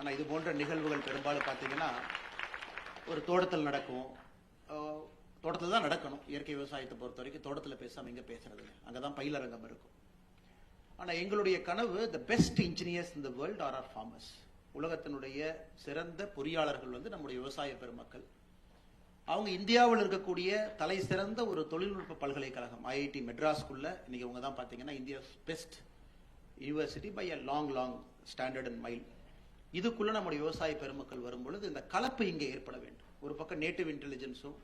ஆனால் இது போன்ற நிகழ்வுகள் பெரும்பாலும் பார்த்தீங்கன்னா ஒரு தோட்டத்தில் நடக்கும். தோட்டத்தில் தான் நடக்கணும். இயற்கை விவசாயத்தை பொறுத்த வரைக்கும் தோட்டத்தில் பேசாமல் இங்கே பேசுறது, அங்கே தான் பயிலரங்கம் இருக்கும். ஆனால் எங்களுடைய கனவு, the best engineers in the world are are farmers. உலகத்தினுடைய சிறந்த பொறியாளர்கள் நம்முடைய விவசாய பெருமக்கள். அவங்க இந்தியாவில் இருக்கக்கூடிய தலை சிறந்த ஒரு தொழில்நுட்ப பல்கலைக்கழகம் ஐஐடி மெட்ராஸ்குள்ள இன்னைக்கு அவங்க தான் பார்த்தீங்கன்னா India best university by a long standard and mile. இதுக்குள்ள நம்முடைய விவசாய பெருமக்கள் வரும்பொழுது இந்த கலப்பு இங்கே ஏற்பட வேண்டும். ஒரு பக்கம் நேட்டிவ் இன்டெலிஜென்ஸும்,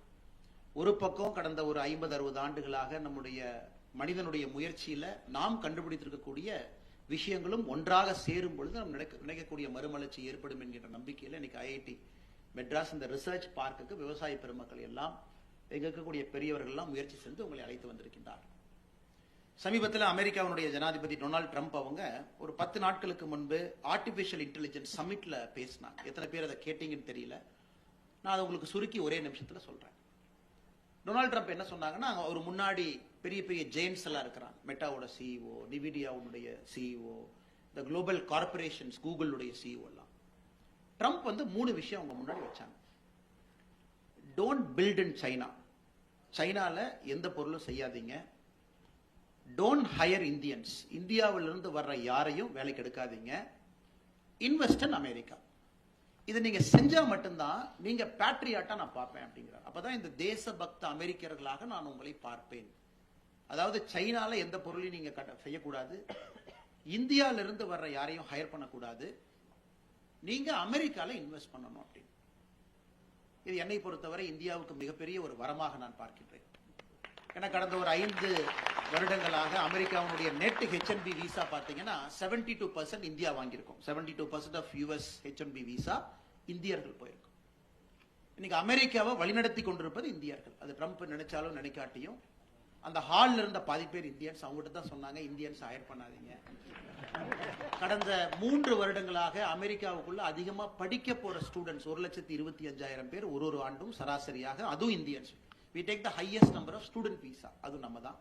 ஒரு பக்கம் கடந்த ஒரு 50-60 ஆண்டுகளாக நம்முடைய மனிதனுடைய முயற்சியில நாம் கண்டுபிடித்திருக்கக்கூடிய விஷயங்களும் ஒன்றாக சேரும் பொழுது நம்ம நினைக்கக்கூடிய மறுமலர்ச்சி ஏற்படும் என்கின்ற நம்பிக்கையில் இன்னைக்கு ஐஐடி மெட்ராஸ் இந்த ரிசர்ச் பார்க்குக்கு விவசாய பெருமக்கள் எல்லாம், எங்க இருக்கக்கூடிய பெரியவர்கள் எல்லாம் முயற்சி செஞ்சு உங்களை அழைத்து வந்திருக்கின்றார். சமீபத்தில் அமெரிக்காவுடைய ஜனாதிபதி டொனால்டு ட்ரம்ப் அவங்க ஒரு 10 நாட்களுக்கு முன்பு ஆர்டிபிஷியல் இன்டெலிஜென்ஸ் சமிட்ல பேசினாங்க. எத்தனை பேர் அதை கேட்டீங்கன்னு தெரியல. நான் அதை உங்களுக்கு சுருக்கி ஒரே நிமிஷத்துல சொல்றேன். டொனால்டு ட்ரம்ப் என்ன சொன்னாங்கன்னா, ஒரு முன்னாடி பெரிய பெரிய ஜெயின்ஸ் எல்லாம் இருக்கிறாங்க. மெட்டாவோட சிஇஓ, நிவிடியாவுடைய சிஇஓ, இந்த குளோபல் கார்பரேஷன்ஸ் கூகுளுடைய சிஇஓ எல்லாம். ட்ரம்ப் 3 விஷயம் அவங்க முன்னாடி வச்சாங்க. டோன்ட் பில்ட் இன் சைனா, சைனால எந்த பொருளும் செய்யாதீங்க. டோன்ட் ஹையர் இந்தியன்ஸ், இந்தியாவிலிருந்து வர்ற யாரையும் வேலைக்கு எடுக்காதீங்க. இன்வெஸ்ட் இன் அமெரிக்கா, இதை நீங்க செஞ்சா மட்டும்தான் நீங்க பேட்ரியாட்டா நான் பார்ப்பேன் அப்படிங்கிறார். அப்பதான் இந்த தேசபக்த அமெரிக்கர்களாக நான் உங்களை பார்ப்பேன். அதாவது சைனால எந்த பொருளையும் நீங்க செய்யக்கூடாது, இந்தியாவில இருந்து வர்ற யாரையும் ஹையர் பண்ணக்கூடாது, நீங்க அமெரிக்கால இன்வெஸ்ட் பண்ணணும் அப்படின்னு. இது என்னை பொறுத்தவரை இந்தியாவுக்கு மிகப்பெரிய ஒரு வரமாக நான் பார்க்கின்றேன். ஏன்னா கடந்த ஒரு 5 வருடங்களாக அமெரிக்காவுடைய நெட் H1B விசா பார்த்தீங்கன்னா 72% இந்தியா வாங்கியிருக்கோம். 72% ஆஃப் US H1B விசா இந்தியர்கள் போயிருக்கும். இன்னைக்கு அமெரிக்காவை வழிநடத்தி கொண்டிருப்பது இந்தியர்கள். அது ட்ரம்ப் நினைச்சாலும் நினைக்காட்டியும் அந்த ஹால்ல இருந்த பாதி பேர் இந்தியன்ஸ். அவங்ககிட்ட தான் சொன்னாங்க, இந்தியன்ஸ் ஹையர் பண்ணாதீங்க. கடந்த 3 வருடங்களாக அமெரிக்காவுக்குள்ள அதிகமா படிக்க போற ஸ்டூடெண்ட்ஸ் 1,25,000 பேர் ஒரு ஆண்டும் சராசரியாக, அதுவும் Indians. We take the highest number of student visa, அது நம்ம தான்.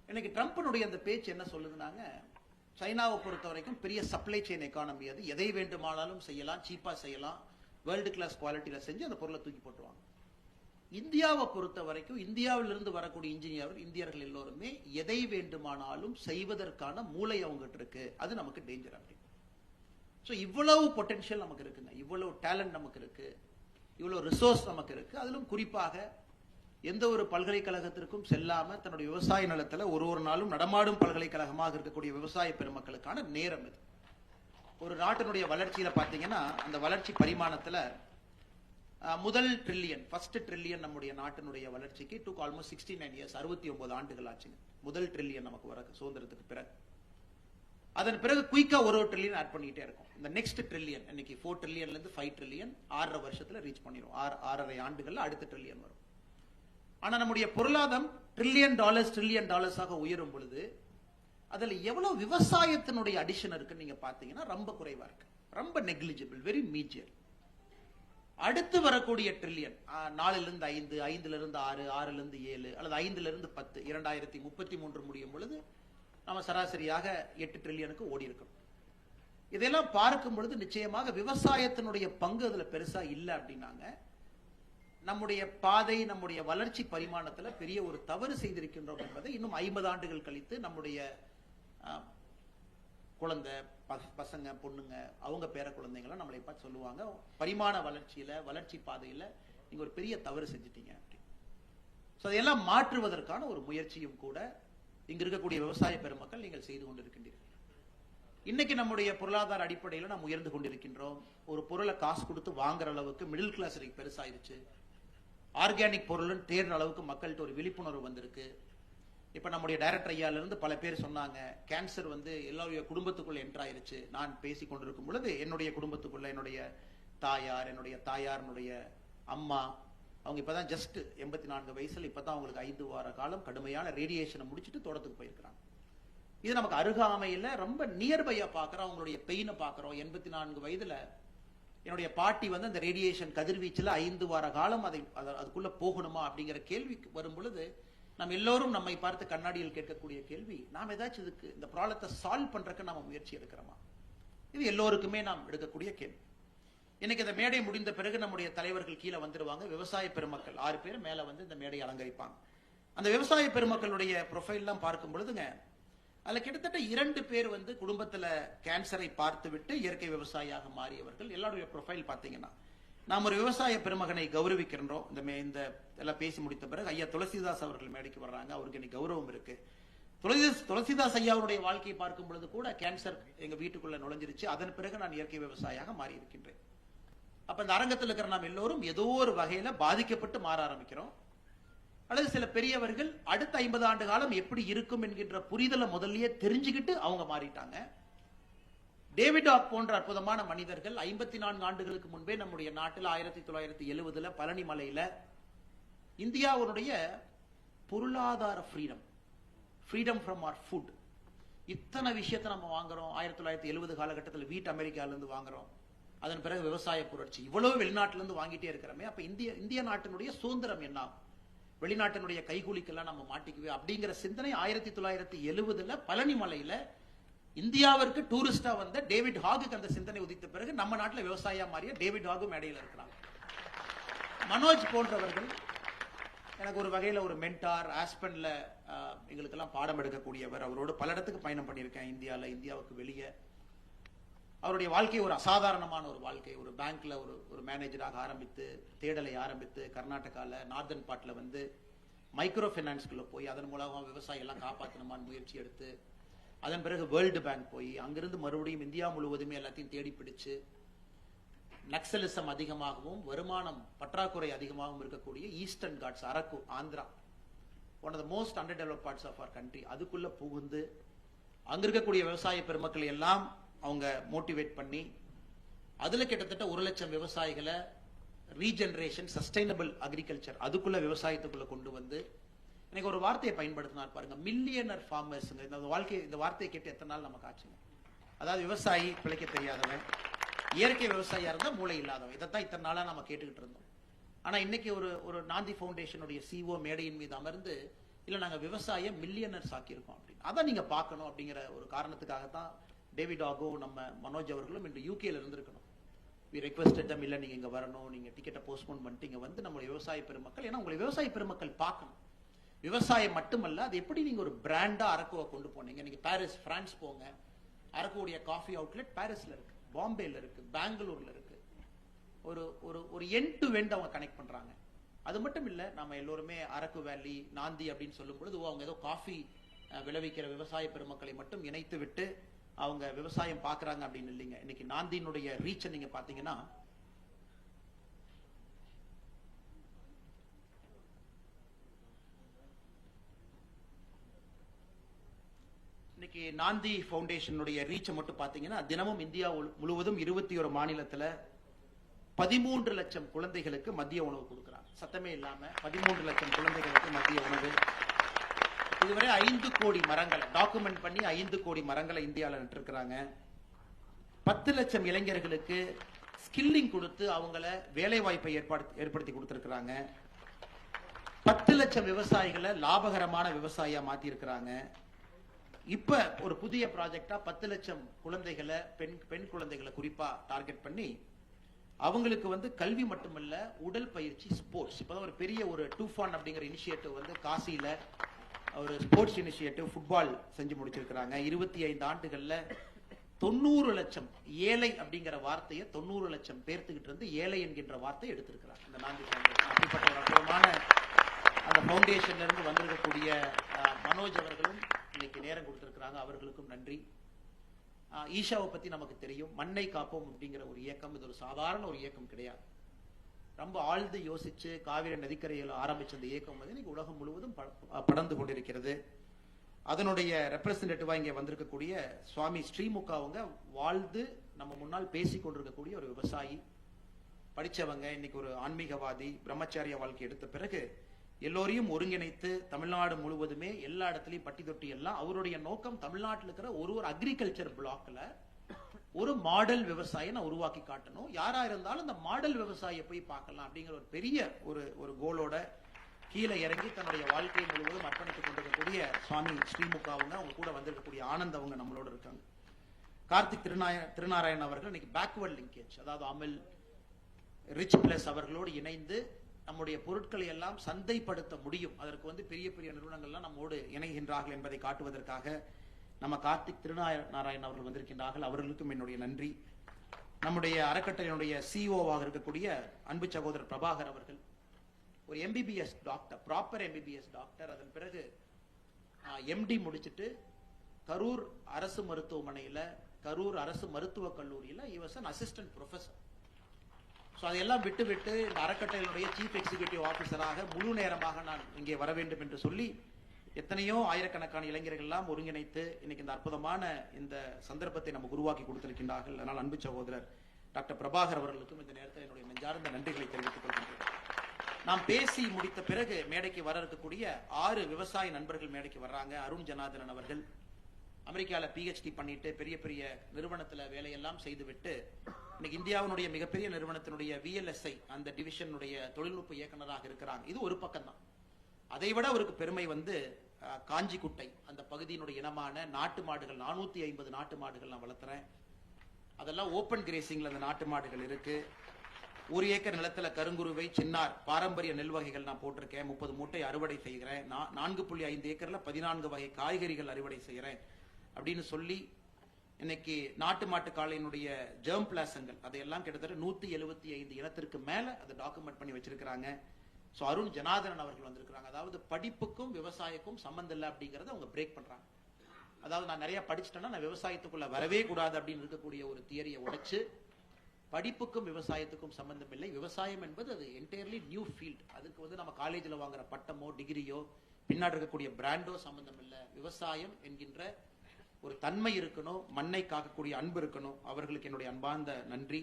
இன்னைக்கு ட்ரம்ப்னுடைய அந்த பேச்சு என்ன சொல்லுதுனாங்க, சைனாவை பொறுத்த வரைக்கும் பெரிய சப்ளை செயின் எக்கானமி, அது எதை வேண்டுமானாலும் செய்யலாம், சீப்பா செய்யலாம், வேர்ல்டு கிளாஸ் குவாலிட்டியில செஞ்சு அந்த பொருளை தூக்கி போட்டுருவாங்க. இந்தியாவை பொறுத்த வரைக்கும் இந்தியாவிலிருந்து வரக்கூடிய இந்தியர்கள் எல்லோருமே எதை வேண்டுமானாலும் செய்வதற்கான மூளை அவங்ககிட்ட இருக்கு. அது நமக்கு டேஞ்சர் அப்படி. ஸோ இவ்வளவு பொட்டன்ஷியல் நமக்கு இருக்குங்க, இவ்வளவு டேலண்ட் நமக்கு இருக்கு, இவ்வளவு ரிசோர்ஸ் நமக்கு இருக்கு. அதிலும் குறிப்பாக எந்த ஒரு பல்கலைக்கழகத்திற்கும் செல்லாம தன்னுடைய விவசாய நிலத்துல ஒரு நாளும் நடமாடும் பல்கலைக்கழகமாக இருக்கக்கூடிய விவசாய பெருமக்களுக்கான நேரம் இது. ஒரு நாட்டினுடைய வளர்ச்சியில பாத்தீங்கன்னா அந்த வளர்ச்சி பரிமாணத்துல முதல் ட்ரில்லியன், ஃபர்ஸ்ட் ட்ரில்லியன் நம்முடைய நாட்டினுடைய வளர்ச்சிக்கு took almost 69 years, 69 ஆண்டுகள் ஆச்சுங்க. முதல் ட்ரில்லியன் நமக்கு வர சுதந்திரத்துக்கு பிறகு. அதன் பிறகு குயிக்கா ஒரு ட்ரில்லியன் ஆட் பண்ணிட்டே இருக்கும். இந்த நெக்ஸ்ட் ட்ரில்லியன் இன்னைக்கு 4 ட்ரில்லியன்ல இருந்து 5 ட்ரில்லியன் 6.5 வருஷத்துல ரீச் பண்ணிரும். 6.5 ஆண்டுகள்ல அடுத்த ட்ரில்லியன் வரும். ஆனா நம்முடைய பொருளாதாரம் ட்ரில்லியன் டாலர்ஸாக உயரும் பொழுது அதுல எவ்வளவு விவசாயத்தினுடைய அடிஷன் இருக்குன்னு நீங்க பாத்தீங்கன்னா ரொம்ப குறைவா இருக்கு, ரொம்ப நெக்லிஜிபிள், வெரி மீஜியர். அடுத்து வரக்கூடிய ட்ரில்லியன் 4லிருந்து 5, 5லிருந்து 6, 6லிருந்து 7 அல்லது 5லிருந்து 10, 2033 முடியும் பொழுது நம்ம சராசரியாக 8 ட்ரில்லியனுக்கு ஓடி இருக்கணும். இதெல்லாம் பார்க்கும் பொழுது நிச்சயமாக விவசாயத்தினுடைய பங்கு அதுல பெருசா இல்லை அப்படின்னாங்க. நம்முடைய பாதை, நம்முடைய வளர்ச்சி பரிமாணத்துல பெரிய ஒரு தவறு செய்திருக்கின்றோம் என்பதை இன்னும் 50 ஆண்டுகள் கழித்து நம்முடைய குழந்தை பசங்க பொண்ணுங்க அவங்க பேர குழந்தைங்களாம் நம்மளை பார்த்து சொல்லுவாங்க, பரிமாண வளர்ச்சியில வளர்ச்சி பாதையில நீங்க ஒரு பெரிய தவறு செஞ்சிட்டீங்க அப்படி. அதையெல்லாம் மாற்றுவதற்கான ஒரு முயற்சியும் கூட இங்க இருக்கக்கூடிய விவசாய பெருமக்கள் நீங்கள் செய்து கொண்டிருக்கின்றீர்கள். இன்னைக்கு நம்முடைய பொருளாதார அடிப்படையில் நாம் உயர்ந்து கொண்டிருக்கின்றோம். ஒரு பொருளை காசு கொடுத்து வாங்குற அளவுக்கு மிடில் கிளாஸ் பெருசாயிருச்சு. ஆர்கானிக் பொருள் தேடுற அளவுக்கு மக்கள்கிட்ட ஒரு விழிப்புணர்வு வந்திருக்கு. இப்ப நம்முடைய டைரக்டர் ஐயால இருந்து பல பேர் சொன்னாங்க, கேன்சர் எல்லாருடைய குடும்பத்துக்குள்ள என்ட்ராயிருச்சு. நான் பேசி கொண்டிருக்கும் பொழுது என்னுடைய குடும்பத்துக்குள்ள என்னுடைய தாயார், என்னுடைய தாயாருடைய அம்மா, அவங்க இப்பதான் ஜஸ்ட் 84 வயசுல இப்பதான் அவங்களுக்கு 5 வார காலம் கடுமையான ரேடியேஷனை முடிச்சுட்டு தோட்டத்துக்கு போயிருக்கிறாங்க. இது நமக்கு அருகாமையில ரொம்ப நியர்பையா பாக்குறோம், அவங்களுடைய பெயினை பாக்குறோம். 84 வயதுல என்னுடைய பாட்டி அந்த ரேடியேஷன் கதிர்வீச்சுல 5 வார காலம் அதுக்குள்ள போகணுமா அப்படிங்கிற கேள்வி வரும் பொழுது நம்ம எல்லோரும் நம்மை பார்த்து கண்ணாடியில் கேட்கக்கூடிய கேள்வி, நாம் ஏதாச்சும் இதுக்கு இந்த ப்ராப்ளத்தை சால்வ் பண்றதுக்கு நாம முயற்சி எடுக்கிறோமா? இது எல்லோருக்குமே நாம் எடுக்கக்கூடிய கேள்வி. இன்னைக்கு இந்த மேடை முடிந்த பிறகு நம்முடைய தலைவர்கள் கீழே வந்துருவாங்க. விவசாய பெருமக்கள் 6 பேர் மேல வந்து இந்த மேடையை அலங்கரிப்பாங்க. அந்த விவசாய பெருமக்களுடைய ப்ரொஃபைல்லாம் பார்க்கும் பொழுதுங்க, அதுல கிட்டத்தட்ட 2 பேர் வந்து குடும்பத்துல கேன்சரை பார்த்து விட்டு இயற்கை விவசாயியாக மாறியவர்கள். எல்லாருடைய ப்ரொஃபைல் பாத்தீங்கன்னா, நாம் ஒரு விவசாய பெருமகனை கௌரவிக்கின்றோம். இந்த எல்லாம் பேசி முடித்த பிறகு ஐயா துளசிதாஸ் அவர்கள் மேடைக்கு வர்றாங்க. அவருக்கு இன்னைக்கு கௌரவம் இருக்கு. துளசிதாஸ் ஐயா அவருடைய வாழ்க்கையை பார்க்கும் பொழுது கூட கேன்சர் எங்க வீட்டுக்குள்ள நுழைஞ்சிருச்சு. அதன் பிறகு நான் இயற்கை விவசாயியாக மாறி இருக்கின்றேன். அப்ப இந்த அரங்கத்தில் இருக்கிற நாம் எல்லோரும் ஏதோ ஒரு வகையில பாதிக்கப்பட்டு மாற ஆரம்பிக்கிறோம். அல்லது சில பெரியவர்கள் அடுத்த 50 ஆண்டு காலம் எப்படி இருக்கும் என்கின்ற புரிதலை முதல்லயே தெரிஞ்சுக்கிட்டு அவங்க மாறிட்டாங்க. டேவிட் ஹாக் போன்ற அற்புதமான மனிதர்கள் 54 ஆண்டுகளுக்கு முன்பே நம்முடைய நாட்டில் 1970 பழனி மலையில இந்தியாவுடைய பொருளாதார ஃப்ரீடம் ஃப்ரம் ஆர் ஃபுட், இத்தனை விஷயத்தை நம்ம வாங்குறோம். 1970 காலகட்டத்தில் வீட் அமெரிக்கால இருந்து வாங்குறோம். அதன் பிறகு விவசாய புரட்சி, இவ்வளவு வெளிநாட்டில இருந்து வாங்கிட்டே இருக்கிறோமே. அப்ப இந்திய நாட்டினுடைய சுதந்திரம் என்ன? வெளிநாட்டினுடைய கைகூலிக்கெல்லாம் நம்ம மாட்டிக்குவே அப்படிங்கிற சிந்தனை 1970 பழனி மலையில இந்தியாவிற்கு டூரிஸ்டா வந்த டேவிட் ஹாகுக்கு அந்த சிந்தனை உதித்த பிறகு நம்ம நாட்டில் விவசாயியா மாறிய டேவிட் ஹாகு மேடையில் இருக்கிறாங்க. மனோஜ் போன்றவர்கள் எனக்கு ஒரு வகையில ஒரு மென்டார். ஆஸ்பன்ல எங்களுக்கெல்லாம் பாடம் எடுக்கக்கூடியவர். அவரோடு பல இடத்துக்கு பயணம் பண்ணியிருக்கேன், இந்தியாவுக்கு வெளியே. அவருடைய வாழ்க்கை ஒரு அசாதாரணமான ஒரு வாழ்க்கை. ஒரு பேங்க்ல ஒரு மேனேஜராக ஆரம்பித்து, தேடலை ஆரம்பித்து, கர்நாடகால நார்தன் பார்ட்ல வந்து மைக்ரோ பைனான்ஸ்குள்ள போய் அதன் மூலமா விவசாயம் எல்லாம் காப்பாற்றணுமான்னு முயற்சி எடுத்து, அதன் பிறகு வேர்ல்டு பேங்க் போய் அங்கிருந்து மறுபடியும் இந்தியா முழுவதுமே எல்லாத்தையும் தேடி பிடிச்சு, நக்சலிசம் அதிகமாகவும் வருமானம் பற்றாக்குறை அதிகமாகவும் இருக்கக்கூடிய Eastern Ghats, Araku, Andhra, one of the most under developed parts of our country, அதுக்குள்ள புகுந்து அங்க இருக்கக்கூடிய விவசாய பெருமக்களை எல்லாம் அவங்க மோட்டிவேட் பண்ணி, அதுல கிட்டத்தட்ட 1 லட்சம் விவசாயிகளை ரீஜெனரேஷன், சஸ்டைனபிள் அக்ரிகல்ச்சர், அதுக்குள்ள விவசாயத்துக்குள்ள கொண்டு வந்து எனக்கு ஒரு வார்த்தையை பயன்படுத்தினார் பாருங்க, மில்லியனர் ஃபார்மர்ஸ். இந்த வார்த்தையை கேட்டு எத்தனை நாள் நமக்கு ஆச்சுங்க? அதாவது விவசாயி பிழைக்க தெரியாதவன், இயற்கை விவசாயியா இருந்தா மூளை இல்லாதவன். இதைத்தான் இத்தனை நாளா நம்ம கேட்டுக்கிட்டு இருந்தோம். ஆனா இன்னைக்கு ஒரு நாந்தி ஃபவுண்டேஷனுடைய சிஓ மேடையின் மீது அமர்ந்து, இல்ல நாங்க விவசாயம் மில்லியனர்ஸ் ஆக்கியிருக்கோம் அப்படின்னு. அதான் நீங்க பார்க்கணும் அப்படிங்கிற ஒரு காரணத்துக்காகத்தான் டேவிட் ஹாகோ, நம்ம மனோஜ் அவர்களும் இன்று யூகேல இருந்திருக்கணும். வி ரெக்வெஸ்டட் தம், இல்ல நீங்க இங்க வரணும், நீங்க டிக்கெட்டை போஸ்ட்போன் பண்ணிட்டு இங்க வந்து நம்மளுடைய விவசாய பெருமக்கள், ஏன்னா உங்களை விவசாய பெருமக்கள் பார்க்கணும். விவசாயம் மட்டுமல்ல, அது எப்படி நீங்க ஒரு பிராண்டா அரக்குவை கொண்டு போனீங்க. நீங்க பாரிஸ், பிரான்ஸ் போங்க, அரக்குடைய காஃபி அவுட்லெட் பாரிஸ்ல இருக்கு, பாம்பேல இருக்கு, பெங்களூர்ல இருக்கு. ஒரு எண்ட் டு எண்ட் அவங்க கனெக்ட் பண்றாங்க. அது மட்டும் இல்ல, நம்ம எல்லோருமே அரக்கு வேலி, நாந்தி அப்படின்னு சொல்லும் பொழுது அவங்க ஏதோ காஃபி விளைவிக்கிற விவசாய பெருமக்களை மட்டும் இணைத்து விட்டு அவங்க விவசாயம் பாக்குறாங்க அப்படின்னு இல்லைங்க. இன்னைக்கு நாந்தியினுடைய ரீச்சை நீங்க பாத்தீங்கன்னா, இன்னைக்கு நாந்தி ஃபவுண்டேஷனுடைய ரீச்சை மட்டும் பாத்தீங்கன்னா, தினமும் இந்தியா முழுவதும் 21 மாநிலத்துல 13 லட்சம் குழந்தைகளுக்கு மதிய உணவு கொடுக்கிறாங்க. சத்தமே இல்லாம 13 லட்சம் குழந்தைகளுக்கு மதிய உணவு. இதுவரை 5 கோடி மரங்களை டாக்குமெண்ட் பண்ணி 5 கோடி மரங்களை இந்தியாவில் நட்டிருக்கிறாங்க. 10 லட்சம் இளைஞர்களுக்கு ஸ்கில்லிங் கொடுத்து அவங்கள வேலை வாய்ப்பை ஏற்படுத்தி கொடுத்திருக்கிறாங்க. 10 லட்சம் விவசாயிகளை லாபகரமான விவசாயியா மாத்தி இருக்கிறாங்க. இப்ப ஒரு புதிய ப்ராஜெக்டா 10 லட்சம் குழந்தைகளை, பெண் குழந்தைகளை குறிப்பா டார்கெட் பண்ணி அவங்களுக்கு வந்து கல்வி மட்டுமல்ல, உடல் பயிற்சி, ஸ்போர்ட்ஸ். இப்பதான் ஒரு பெரிய ஒரு டூஃபான் அப்படிங்கிற இனிஷியேட்டிவ் வந்து காசியில ஒரு ஸ்போர்ட்ஸ் இனிஷியேட்டிவ் ஃபுட்பால் செஞ்சு முடிச்சிருக்கிறாங்க. 25 ஆண்டுகள்ல 90 லட்சம், ஏழை அப்படிங்கிற வார்த்தையை 90 லட்சம் பேர்த்துக்கிட்டு இருந்து ஏழை என்கின்ற வார்த்தையை எடுத்திருக்கிறாங்க இந்த நாந்தி ஃபவுண்டேஷன். அப்படிப்பட்ட ஒரு அற்புதமான அந்த ஃபவுண்டேஷன்ல இருந்து வந்திருக்கக்கூடிய மனோஜ் அவர்களும் இன்னைக்கு நேரம் கொடுத்திருக்கிறாங்க. அவர்களுக்கும் நன்றி. ஈஷாவை பத்தி நமக்கு தெரியும். மண்ணை காப்போம் அப்படிங்கிற ஒரு இயக்கம், இது ஒரு சாதாரண ஒரு இயக்கம் கிடையாது. ரொம்ப ஆழ்ந்து யோசிச்சு காவிரி நதிக்கரையில் ஆரம்பிச்ச இந்த இயக்கம் வந்து இன்னைக்கு உலகம் முழுவதும் படர்ந்து கொண்டிருக்கிறது. அதனுடைய ரெப்ரசன்டேட்டிவா இங்க வந்திருக்கக்கூடிய சுவாமி ஸ்ரீமுக அவங்க வாழ்ந்து நம்ம முன்னால் பேசி கொண்டிருக்கக்கூடிய ஒரு விவசாயி, படிச்சவங்க, இன்னைக்கு ஒரு ஆன்மீகவாதி, பிரம்மச்சாரிய வாழ்க்கை எடுத்த பிறகு எல்லோரையும் ஒருங்கிணைத்து தமிழ்நாடு முழுவதுமே எல்லா இடத்துலயும் பட்டி தொட்டி எல்லாம் அவருடைய நோக்கம் தமிழ்நாட்டில் இருக்கிற ஒரு அக்ரிகல்ச்சர் பிளாக்ல ஒரு மாடல் விவசாயியை நான் உருவாக்கி காட்டணும். யாரா இருந்தாலும் இந்த மாடல் விவசாயியை போய் பார்க்கலாம் அப்படிங்கிற ஒரு பெரிய ஒரு கோலோட கீழே இறங்கி தன்னுடைய வாழ்க்கை முழுவதும் அர்ப்பணித்துக் கொண்டிருக்கக்கூடிய சுவாமி ஸ்ரீமுக அவங்க கூட வந்திருக்கக்கூடிய ஆனந்த் அவங்க நம்மளோட இருக்காங்க. கார்த்திக் திருநாராயணன் அவர்கள் இன்னைக்கு பேக்வர்ட் லிங்கேஜ், அதாவது அமில், ரிச் பிளஸ் அவர்களோடு இணைந்து நம்முடைய பொருட்களை எல்லாம் சந்தைப்படுத்த முடியும். அதற்கு பெரிய பெரிய நிறுவனங்கள்லாம் நம்மோடு இணைகின்றார்கள் என்பதை காட்டுவதற்காக நம்ம கார்த்திக் திருநாராயணன் அவர்கள் வந்திருக்கின்றார்கள். அவர்களுக்கும் என்னுடைய நன்றி. நம்முடைய அறக்கட்டளையினுடைய சிஓவாக இருக்கக்கூடிய அன்பு சகோதரர் பிரபாகர் அவர்கள் ஒரு MBBS doctor, proper MBBS doctor. அதன் பிறகு எம்டி முடிச்சுட்டு கரூர் அரசு மருத்துவமனையில, கரூர் அரசு மருத்துவக் கல்லூரியில அசிஸ்டன்ட் ப்ரொஃபசர். ஸோ அதையெல்லாம் விட்டு இந்த அறக்கட்டளையினுடைய சீஃப் எக்ஸிகியூட்டிவ் ஆஃபீஸராக முழு நேரமாக நான் இங்கே வர வேண்டும் என்று சொல்லி எத்தனையோ ஆயிரக்கணக்கான இளைஞர்கள் எல்லாம் ஒருங்கிணைத்து இன்னைக்கு இந்த அற்புதமான இந்த சந்தர்ப்பத்தை நமக்கு உருவாக்கி கொடுத்திருக்கின்றார்கள். அதனால் அன்பு சகோதரர் டாக்டர் பிரபாகர் அவர்களுக்கும் இந்த நேரத்தில் என்னுடைய நெஞ்சார்ந்த நன்றிகளை தெரிவித்துக் கொள்கின்றேன். நாம் பேசி முடித்த பிறகு மேடைக்கு வர இருக்கக்கூடிய 6 விவசாய நண்பர்கள் மேடைக்கு வர்றாங்க. அருண் ஜனார்தனன் அவர்கள் அமெரிக்காவில் PhD பண்ணிட்டு பெரிய பெரிய நிறுவனத்தில் வேலையெல்லாம் செய்துவிட்டு இன்னைக்கு இந்தியாவினுடைய மிகப்பெரிய நிறுவனத்தினுடைய VLSI அந்த டிவிஷனுடைய தொழில்நுட்ப இயக்குநராக இருக்கிறாங்க. இது ஒரு பக்கம் தான். அதை விட அவருக்கு பெருமை காஞ்சிக்குட்டை அந்த பகுதியினுடைய இனமான நாட்டு மாடுகள், 450 நாட்டு மாடுகள் நான் வளர்த்துறேன். அதெல்லாம் ஓபன் கிரேசிங்ல அந்த நாட்டு மாடுகள் இருக்கு. 1 ஏக்கர் நிலத்துல கருங்குருவை, சின்னார் பாரம்பரிய நெல் வகைகள் நான் போட்டிருக்கேன். 30 மூட்டை அறுவடை செய்கிறேன். 4.5 ஏக்கர்ல 14 வகை காய்கறிகள் அறுவடை செய்கிறேன் அப்படின்னு சொல்லி இன்னைக்கு நாட்டு மாட்டு காளையினுடைய ஜெர்ம் பிளாசங்கள் அதையெல்லாம் கிட்டத்தட்ட 175 இனத்திற்கு மேல அதை டாக்குமெண்ட் பண்ணி வச்சிருக்கிறாங்க. ஸோ அருண் ஜனார்தனன் அவர்கள் வந்திருக்கிறாங்க. அதாவது படிப்புக்கும் விவசாயக்கும் சம்பந்தம் இல்லை அப்படிங்கறத அவங்க பிரேக் பண்றாங்க. அதாவது நான் நிறைய படிச்சுட்டேன்னா நான் விவசாயத்துக்குள்ள வரவே கூடாது அப்படின்னு இருக்கக்கூடிய ஒரு தியரியை உடைச்சு படிப்புக்கும் விவசாயத்துக்கும் சம்பந்தம் இல்லை, விவசாயம் என்பது அது என்டையர்லி நியூ ஃபீல்ட், அதுக்கு நம்ம காலேஜில் வாங்குற பட்டமோ டிகிரியோ பின்னாடி இருக்கக்கூடிய பிராண்டோ சம்பந்தம் இல்லை. விவசாயம் என்கின்ற ஒரு தன்மை இருக்கணும், மண்ணை காக்கக்கூடிய அன்பு இருக்கணும். அவர்களுக்கு என்னுடைய அன்பார்ந்த நன்றி.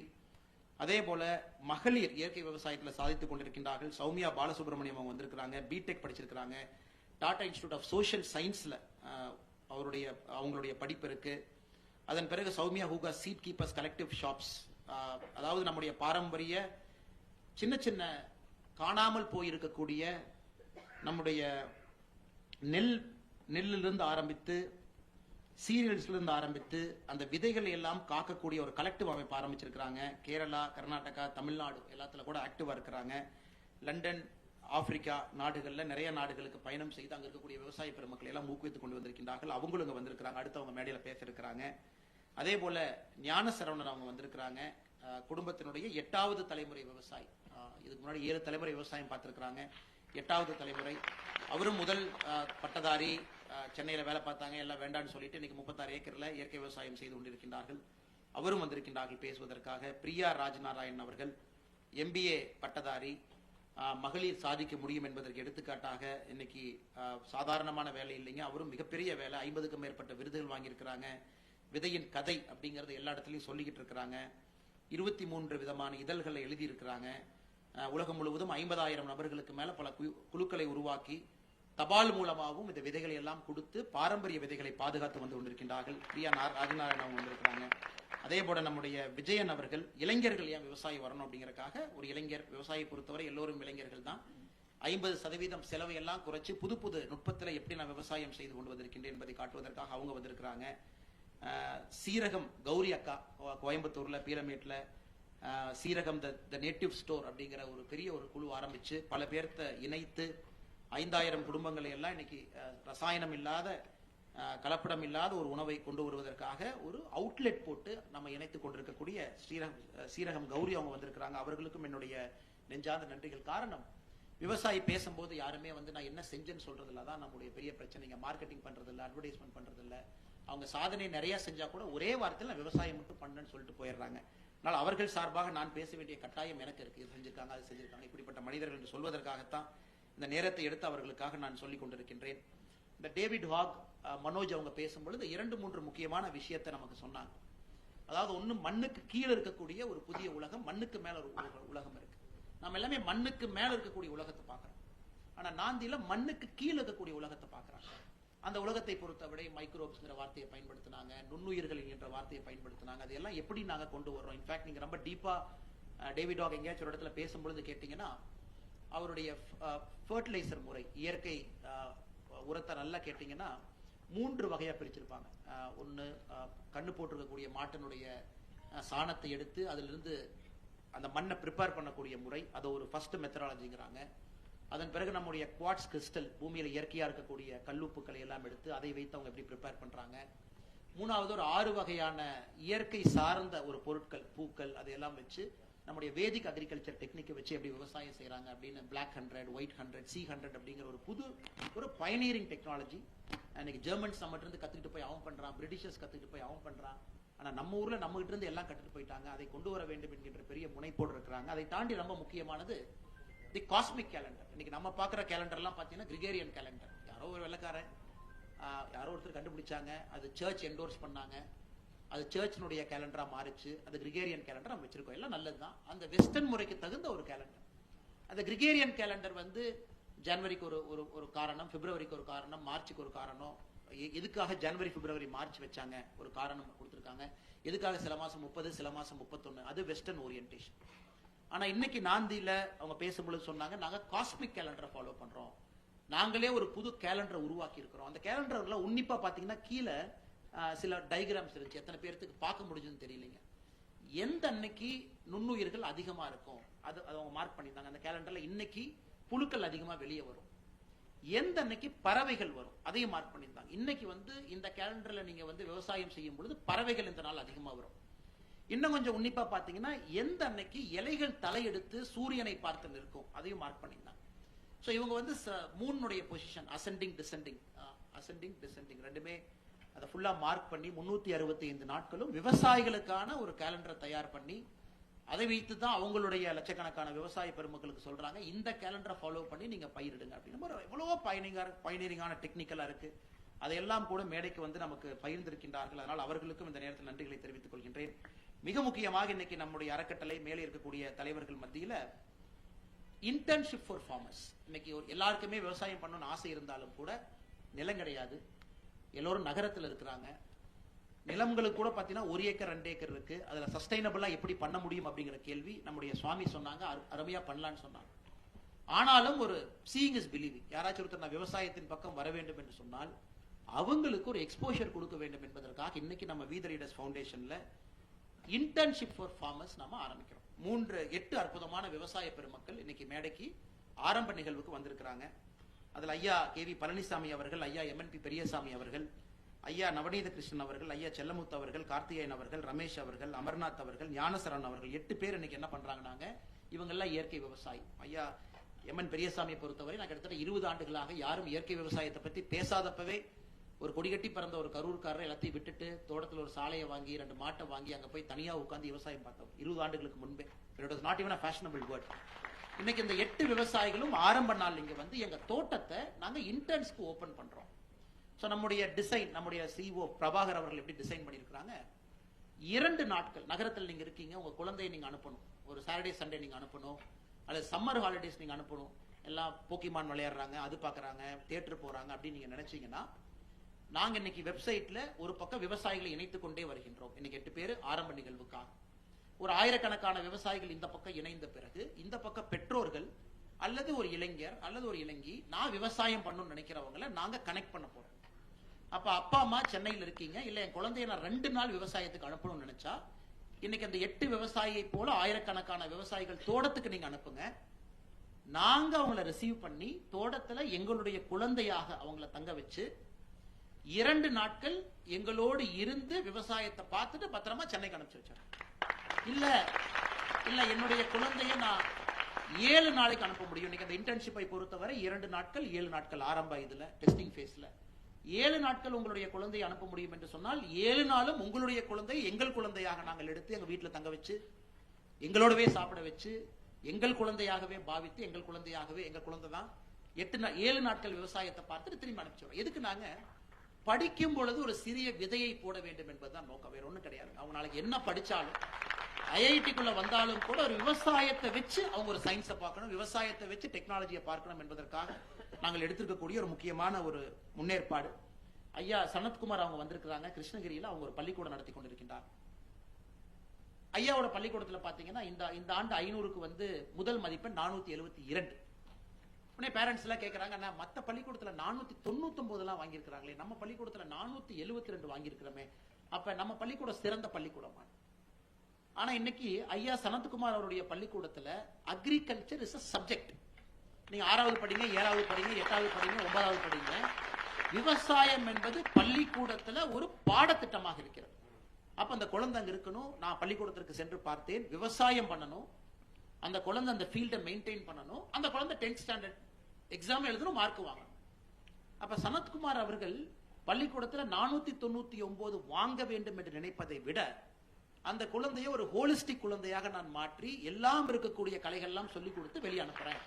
அதே போல மகளிர் இயற்கை விவசாயத்தில் சாதித்துக் கொண்டிருக்கின்றார்கள். சௌமியா பாலசுப்ரமணியம் அவங்க வந்திருக்கிறாங்க, பிடெக் படிச்சிருக்கிறாங்க. டாடா இன்ஸ்டிடியூட் ஆஃப் சோஷியல் சயின்ஸ்ல அவங்களுடைய படிப்பு இருக்கு. அதன் பிறகு சௌமியா ஹூகா சீட் கீப்பர்ஸ் கலெக்டிவ் ஷாப்ஸ், அதாவது நம்முடைய பாரம்பரிய சின்ன சின்ன காணாமல் போயிருக்கக்கூடிய நம்முடைய நெல்லிலிருந்து ஆரம்பித்து சீரியல்ஸ்ல இருந்து ஆரம்பித்து அந்த விதைகளை எல்லாம் காக்கக்கூடிய ஒரு கலெக்டிவ் அமைப்பு ஆரம்பிச்சிருக்கிறாங்க. கேரளா, கர்நாடகா, தமிழ்நாடு எல்லாத்துல கூட ஆக்டிவா இருக்கிறாங்க. லண்டன், ஆப்பிரிக்கா நாடுகள்ல நிறைய நாடுகளுக்கு பயணம் செய்து அங்க இருக்கக்கூடிய விவசாய பெருமக்களை எல்லாம் ஊக்குவித்துக் கொண்டு வந்திருக்கின்றார்கள். அவங்களும் இங்க வந்திருக்கிறாங்க. அடுத்து அவங்க மேடையில பேச இருக்கிறாங்க. அதே போல ஞான சரவணன் அவங்க வந்திருக்கிறாங்க. குடும்பத்தினுடைய 8வது தலைமுறை விவசாயி. இதுக்கு முன்னாடி 7 தலைமுறை விவசாயம் பார்த்திருக்கிறாங்க. 8வது தலைமுறை. அவரும் முதல் பட்டதாரி, சென்னையில வேலை பார்த்தாங்க, எல்லாம் வேண்டான்னு சொல்லிட்டு இன்னைக்கு 36 ஏக்கர்ல இயற்கை விவசாயம் செய்து கொண்டிருக்கின்றார்கள். அவரும் வந்திருக்கின்றார்கள் பேசுவதற்காக. பிரியா ராஜ்நாராயணன் அவர்கள் MBA பட்டதாரி, மகளிர் சாதிக்க முடியும் என்பதற்கு எடுத்துக்காட்டாக இன்னைக்கு சாதாரணமான வேலை இல்லைங்க, அவரும் மிகப்பெரிய வேலை, 50க்கும் மேற்பட்ட விருதுகள் வாங்கியிருக்கிறாங்க. விதையின் கதை அப்படிங்கறது எல்லா இடத்துலையும் சொல்லிக்கிட்டு இருக்கிறாங்க. 23 விதமான இதழ்களை எழுதியிருக்கிறாங்க. உலகம் முழுவதும் 50,000 நபர்களுக்கு மேல பல குழுக்களை உருவாக்கி தபால் மூலமாகவும் இந்த விதைகளை எல்லாம் கொடுத்து பாரம்பரிய விதைகளை பாதுகாத்து வந்து கொண்டிருக்கின்றார்கள். பிரியா ராஜநாராயணன் அவங்க வந்திருக்கிறாங்க. அதே போல நம்முடைய விஜயன் அவர்கள் இளைஞர்கள் ஏன் விவசாயம் வரணும் அப்படிங்கறக்காக ஒரு இளைஞர், விவசாயியை பொறுத்தவரை எல்லோரும் இளைஞர்கள் தான். 50% செலவை எல்லாம் குறைச்சு புது புது நுட்பத்தில் எப்படி நான் விவசாயம் செய்து கொண்டு வந்திருக்கின்றேன் என்பதை காட்டுவதற்காக அவங்க வந்திருக்கிறாங்க. சீரகம் கௌரி அக்கா கோயம்புத்தூர்ல பீரமேட்ல சீரகம் த நேட்டிவ் ஸ்டோர் அப்படிங்கிற ஒரு பெரிய ஒரு குழு ஆரம்பிச்சு பல பேர்த்த இணைத்து 5,000 குடும்பங்களை எல்லாம் இன்னைக்கு ரசாயனம் இல்லாத கலப்படம் இல்லாத ஒரு உணவை கொண்டு வருவதற்காக ஒரு அவுட்லெட் போட்டு நம்ம இணைத்துக் கொண்டிருக்கக்கூடிய சீரகம் கௌரி அவங்க வந்திருக்கிறாங்க. அவர்களுக்கும் என்னுடைய நெஞ்சார்ந்த நன்றிகள். காரணம், விவசாயி பேசும்போது யாருமே நான் என்ன செஞ்சேன்னு சொல்றதில்ல, தான் நம்முடைய பெரிய பிரச்சனைங்க. மார்க்கெட்டிங் பண்றது இல்ல, அட்வர்டைஸ்மெண்ட் பண்றது இல்ல. அவங்க சாதனை நிறைய செஞ்சா கூட ஒரே வாரத்தில் நான் விவசாயம் மட்டும் பண்ணேன்னு சொல்லிட்டு போயிடுறாங்க. அதனால் அவர்கள் சார்பாக நான் பேச வேண்டிய கட்டாயம் எனக்கு இருக்கு. இது செஞ்சிருக்காங்க, அது செஞ்சிருக்காங்க, இப்படிப்பட்ட மனிதர்கள் என்று சொல்வதற்காகத்தான் இந்த நேரத்தை எடுத்து அவர்களுக்காக நான் சொல்லிக் கொண்டிருக்கின்றேன். இந்த டேவிட் ஹாக், மனோஜ் அவங்க பேசும்பொழுது 2-3 முக்கியமான விஷயத்தை நமக்கு சொன்னாங்க. அதாவது ஒண்ணு, மண்ணுக்கு கீழே இருக்கக்கூடிய ஒரு புதிய உலகம், மண்ணுக்கு மேல ஒரு உலகம் இருக்கு. நம்ம எல்லாமே மண்ணுக்கு மேல இருக்கக்கூடிய உலகத்தை பார்க்கிறோம். ஆனா நாந்தியில மண்ணுக்கு கீழே இருக்கக்கூடிய உலகத்தை பார்க்கறாங்க. அந்த உலகத்தை பொறுத்தவரை மைக்ரோப்ஸ்ங்கிற வார்த்தையை பயன்படுத்தினாங்க, நுண்ணுயிர்கள் என்கிற வார்த்தையை பயன்படுத்தினாங்க. அதெல்லாம் எப்படி நாங்க கொண்டு வர்றோம்? இன்ஃபேக்ட் நீங்க ரொம்ப டீப்பா டேவிட் ஹாக் எங்கேயாச்சும் ஒரு இடத்துல பேசும்பொழுது கேட்டீங்கன்னா அவருடைய ஃபர்டிலைசர் முறை, இயற்கை உரத்தை நல்லா கேட்டீங்கன்னா 3 வகையா பிரிச்சிருப்பாங்க. ஒன்று கண்ணு போட்டிருக்கக்கூடிய மாட்டினுடைய சாணத்தை எடுத்து அதிலிருந்து அந்த மண்ணை ப்ரிப்பேர் பண்ணக்கூடிய முறை, அது ஒரு ஃபர்ஸ்ட் மெத்தடாலஜிங்கிறாங்க. அதன் பிறகு நம்முடைய குவாட்ஸ் கிறிஸ்டல், பூமியில இயற்கையா இருக்கக்கூடிய கல்லுப்புக்களை எல்லாம் எடுத்து அதை வைத்து அவங்க எப்படி ப்ரிப்பேர் பண்றாங்க. 3வது ஒரு 6 வகையான இயற்கை சார்ந்த ஒரு பொருட்கள், பூக்கள், அதையெல்லாம் வச்சு நம்முடைய வேதிக் அக்ரிகல்ச்சர் டெக்னிக்கை வச்சு எப்படி விவசாயம் செய்யறாங்க அப்படின்னு Black 100, White 100, C100 அப்படிங்கிற ஒரு புது ஒரு பயனியரிங் டெக்னாலஜி. இன்னைக்கு ஜெர்மன்ஸ் நம்ம இருந்து கத்துக்கிட்டு போய் அவன் பண்றான், பிரிட்டிஷர்ஸ் கத்துக்கிட்டு போய் அவன் பண்றான். ஆனா நம்ம ஊர்ல நம்ம கிட்ட இருந்து எல்லாம் கற்றுட்டு போயிட்டாங்க. அதை கொண்டு வர வேண்டும் என்கின்ற பெரிய முனைப்போடு இருக்கிறாங்க. அதை தாண்டி ரொம்ப முக்கியமானது தி காஸ்மிக் கேலண்டர். இன்னைக்கு நம்ம பாக்குற கேலண்டர் எல்லாம் பாத்தீங்கன்னா கிரிகேரியன் கேலண்டர். யாரோ ஒரு வெள்ளக்காரன் யாரோ ஒருத்தர் கண்டுபிடிச்சாங்க, அது சர்ச் என்டோர்ஸ் பண்ணாங்க, அது சர்ச்சினுடைய கேலண்டரா மாறிச்சு. அது கிரிகேரியன் கேலண்டர் நம்ம வச்சிருக்கோம், எல்லாம் நல்லதுதான். அந்த வெஸ்டர்ன் முறைக்கு தகுந்த ஒரு கேலண்டர். அந்த கிரிகேரியன் கேலண்டர் வந்து ஜனவரிக்கு ஒரு காரணம், பிப்ரவரிக்கு ஒரு காரணம், மார்ச்சுக்கு ஒரு காரணம். எதுக்காக ஜனவரி, பிப்ரவரி, மார்ச் வச்சாங்க ஒரு காரணம் கொடுத்திருக்காங்க. எதுக்காக சில மாசம் 30, சில மாசம் 31, அது வெஸ்டர்ன் ஓரியன்டேஷன். ஆனா இன்னைக்கு நாந்தியில அவங்க பேசும்பொழுது சொன்னாங்க, நாங்க காஸ்மிக் கேலண்டரை ஃபாலோ பண்றோம், நாங்களே ஒரு புது கேலண்டரை உருவாக்கி இருக்கிறோம். அந்த கேலண்டர்ல உன்னிப்பா பாத்தீங்கன்னா கீழே சில டயகிராம்ஸ் இருந்துச்சு. எத்தனை பேருக்கு பார்க்க முடிஞ்சதுன்னு தெரியலங்க. எந்த அன்னைக்கு நுண்ணுயிர்கள் அதிகமா இருக்கும் அது அவங்க மார்க் பண்ணியிருந்தாங்க. அந்த கேலண்டர்ல இன்னைக்கு புழுக்கள் அதிகமா வெளியே வரும், எந்த அன்னைக்கு பறவைகள் வரும் அதையும் மார்க் பண்ணியிருந்தாங்க. இன்னைக்கு வந்து இந்த கேலண்டர்ல நீங்க வந்து விவசாயம் செய்யும் பொழுது பறவைகள் இந்த நாள் அதிகமா வரும். இன்னும் கொஞ்சம் உன்னிப்பா பாத்தீங்கன்னா எந்த அன்னைக்கு இலைகள் தலையெடுத்து சூரியனை பார்த்து நிற்கும் அதையும் மார்க் பண்ணியிருந்தாங்க. ஸோ இவங்க வந்து மூணுடைய பொசிஷன் அசெண்டிங் டிசெண்டிங் ரெண்டுமே அதை ஃபுல்லா மார்க் பண்ணி 365 நாட்களும் விவசாயிகளுக்கான ஒரு கேலண்டரை தயார் பண்ணி அதை வைத்து தான் அவங்களுடைய லட்சக்கணக்கான விவசாய பெருமக்களுக்கு சொல்றாங்க, இந்த கேலண்டரை ஃபாலோ பண்ணி நீங்க பயிரிடுங்க அப்படின்னு. எவ்வளவோ பயனியரிங்கான டெக்னிக்கலா இருக்கு. அதையெல்லாம் கூட மேடைக்கு வந்து நமக்கு பகிர்ந்திருக்கின்றார்கள். அதனால் அவர்களுக்கும் இந்த நேரத்தில் நன்றிகளை தெரிவித்துக் கொள்கின்றேன். மிக முக்கியமாக இன்னைக்கு நம்முடைய அறக்கட்டளை மேலே இருக்கக்கூடிய தலைவர்கள் மத்தியில இன்டர்ன்ஷிப் ஃபார் ஃபார்மர்ஸ். இன்னைக்கு எல்லாருக்குமே விவசாயம் பண்ணணும்னு ஆசை இருந்தாலும் கூட நிலம் கிடையாது. எல்லோரும் நகரத்தில் இருக்கிறாங்க. நிலங்களுக்கு கூட பாத்தீங்கன்னா 1 ஏக்கர் 2 ஏக்கர் இருக்கு. அதுல சஸ்டைனபிளா எப்படி பண்ண முடியும் அப்படிங்கிற கேள்வி நம்முடைய சுவாமி சொன்னாங்க, அருமையா பண்ணலான்னு சொன்னாங்க. ஆனாலும் ஒரு சீயிங் இஸ் பிலீவிங். யாராச்சும் ஒருத்தர் நான் விவசாயத்தின் பக்கம் வர வேண்டும் என்று சொன்னால் அவங்களுக்கு ஒரு எக்ஸ்போஷர் கொடுக்க வேண்டும் என்பதற்காக இன்னைக்கு நம்ம வி தி லீடர்ஸ் ஃபவுண்டேஷன்ல இன்டர்ன்ஷிப் ஃபார் ஃபார்மர்ஸ் நாம ஆரம்பிக்கிறோம். 8 அற்புதமான விவசாய பெருமக்கள் இன்னைக்கு மேடைக்கு ஆரம்ப நிகழ்வுக்கு வந்திருக்கிறாங்க. அதுல ஐயா KV பழனிசாமி அவர்கள், ஐயா MNP பெரியசாமி அவர்கள், ஐயா நவநீத கிருஷ்ணன் அவர்கள், ஐயா செல்லமுத்து அவர்கள், கார்த்திகேயன் அவர்கள், ரமேஷ் அவர்கள், அமர்நாத் அவர்கள், ஞானசரன் அவர்கள், 8 பேர் இன்னைக்கு என்ன பண்றாங்கன்னாங்க, இவங்க எல்லாம் இயற்கை விவசாயி. ஐயா MN பெரியசாமியை பொறுத்தவரை நான் கிட்டத்தட்ட 20 ஆண்டுகளாக யாரும் இயற்கை விவசாயத்தை பத்தி பேசாதப்பவே ஒரு கொடிகட்டி பிறந்த ஒரு கரூர்காரரை எல்லாத்தையும் விட்டுட்டு தோட்டத்தில் ஒரு சாலையை வாங்கி 2 மாட்டை வாங்கி அங்க போய் தனியா உட்கார்ந்து விவசாயம் பார்த்தோம் 20 ஆண்டுகளுக்கு முன்பே. It was not even a fashionable word. இன்னைக்கு இந்த 8 விவசாயிகளும் ஆரம்ப நாள் இங்க வந்து எங்க தோட்டத்தை நாங்க இன்டர்ன்ஸ்க்கு ஓபன் பண்றோம். சோ நம்முடைய டிசைன், நம்முடைய CEO பிரபாகர் அவர்கள் எப்படி டிசைன் பண்ணியிருக்கிறாங்க, 2 நாட்கள் நகரத்தில் நீங்க இருக்கீங்க, உங்க குழந்தையை நீங்க அனுப்பணும், ஒரு சாட்டர்டே சண்டே நீங்க அனுப்பணும், அல்லது சம்மர் ஹாலிடேஸ் நீங்க அனுப்பணும், எல்லாம் போக்கிமான் விளையாடுறாங்க, அது பாக்குறாங்க, தியேட்டர் போறாங்க அப்படின்னு நீங்க நினைச்சீங்கன்னா நாங்க இன்னைக்கு வெப்சைட்ல ஒரு பக்கம் விவசாயிகளை இணைத்துக் கொண்டே வருகின்றோம். இன்னைக்கு 8 பேர் ஆரம்ப நிகழ்வுக்காக, ஒரு ஆயிரக்கணக்கான விவசாயிகள் இந்த பக்கம் இணைந்த பிறகு இந்த பக்கம் பெற்றோர்கள் அல்லது ஒரு இளைஞர் அல்லது ஒரு இளைஞி நான் விவசாயம் பண்ணணும்னு நினைக்கிறவங்களை நாங்க கனெக்ட் பண்ண போறோம். அப்ப அப்பா அம்மா சென்னையில் இருக்கீங்க, இல்ல என் குழந்தைய நான் 2 நாள் விவசாயத்துக்கு அனுப்பணும்னு நினைச்சா இன்னைக்கு அந்த 8 விவசாயியை போல ஆயிரக்கணக்கான விவசாயிகள் தோட்டத்துக்கு நீங்க அனுப்புங்க. நாங்க அவங்களை ரிசீவ் பண்ணி தோட்டத்துல எங்களுடைய குழந்தையாக அவங்கள தங்க வச்சு 2 நாட்கள் எங்களோடு இருந்து விவசாயத்தை பார்த்துட்டு பத்திரமா சென்னைக்கு அனுப்பிச்சு வச்சார். இல்ல இல்ல என்னுடைய குழந்தைய நான் 7 நாளைக்கு அனுப்ப முடியும். இன்னைக்கு அந்த இன்டர்ன்ஷிப்பை பொறுத்தவரை 2 நாட்கள் 7 நாட்கள் ஆரம்ப இதுல டெஸ்டிங் ஃபேஸ்ல 7 நாட்கள் உங்களுடைய குழந்தையை அனுப்ப முடியும் என்று சொன்னால் 7 நாளும் உங்களுடைய குழந்தை எங்கள் குழந்தையாக நாங்கள் எடுத்து எங்க வீட்டுல தங்க வச்சு எங்களோடவே சாப்பிட வச்சு எங்கள் குழந்தையாகவே பாவித்து எங்கள் குழந்தையாகவே எங்க குழந்தை தான் 7 நாட்கள் விவசாயத்தை பார்த்துட்டு திரும்பி அனுப்பிச்சோம். எதுக்கு நாங்க படிக்கும் பொழுது ஒரு சிறிய விதையை போட வேண்டும் என்பதுதான் நோக்கம், வேற ஒண்ணும் கிடையாது. அவங்க நாளைக்கு என்ன படிச்சாலும் IIT-க்குள்ள வந்தாலும் கூட ஒரு விவசாயத்தை வச்சு அவங்க ஒரு சயின்ஸை பார்க்கணும், விவசாயத்தை வச்சு டெக்னாலஜியை பார்க்கணும் என்பதற்காக நாங்கள் எடுத்திருக்கக்கூடிய ஒரு முக்கியமான ஒரு முன்னேற்பாடு. ஐயா சனத்குமார் அவங்க வந்திருக்கிறாங்க, கிருஷ்ணகிரியில அவங்க ஒரு பள்ளிக்கூடம் நடத்தி கொண்டிருக்கின்றார். ஐயாவோட பள்ளிக்கூடத்துல பாத்தீங்கன்னா இந்த ஆண்டு 500க்கு வந்து முதல் மதிப்பெண் 472. உடனே பேரண்ட்ஸ் எல்லாம் கேட்கறாங்க, மத்த பள்ளிக்கூடத்துல 499 எல்லாம் வாங்கியிருக்கிறாங்களே, நம்ம பள்ளிக்கூடத்துல 472 வாங்கியிருக்கிறோமே, அப்ப நம்ம பள்ளிக்கூடம் சிறந்த பள்ளிக்கூடமா? ஆனா இன்னைக்கு ஐயா சனத்குமார் அவருடைய பள்ளிக்கூடத்துல அக்ரிகல்ச்சர் இஸ் a சப்ஜெக்ட். நீங்க 6வது படிங்க, 7வது படிங்க, 8வது படிங்க, 9வது படிங்க, விவசாயம் என்பது பள்ளிக்கூடத்துல ஒரு பாடத்திட்டமாக இருக்கிறது. அப்ப அந்த குழந்தை அங்க இருக்கணும். நான் பள்ளிக்கூடத்திற்கு சென்று பார்த்தேன், விவசாயம் பண்ணணும், அந்த குழந்தை அந்த ஃபீல்டை மெயின்டைன் பண்ணணும், அந்த குழந்தை 10th ஸ்டாண்டர்ட் எக்ஸாம் எழுதணும், மார்க் வாங்கணும். அப்ப சனத்குமார் அவர்கள் பள்ளிக்கூடத்துல 499 வாங்க வேண்டும் என்று நினைப்பதை விட அந்த குழந்தைய ஒரு ஹோலிஸ்டிக் குழந்தையாக நான் மாற்றி எல்லாம் இருக்கக்கூடிய கலைகள் எல்லாம் சொல்லிக் கொடுத்து வெளியே அனுப்புறேன்.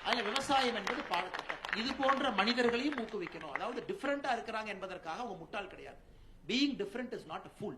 அதுல விவசாயம் என்பது பாடத்திட்டம். இது போன்ற மனிதர்களையும் ஊக்குவிக்கணும். அதாவது டிஃபரெண்டா இருக்கிறாங்க என்பதற்காக அவங்க முட்டாள் கிடையாது. Being different is not a fool.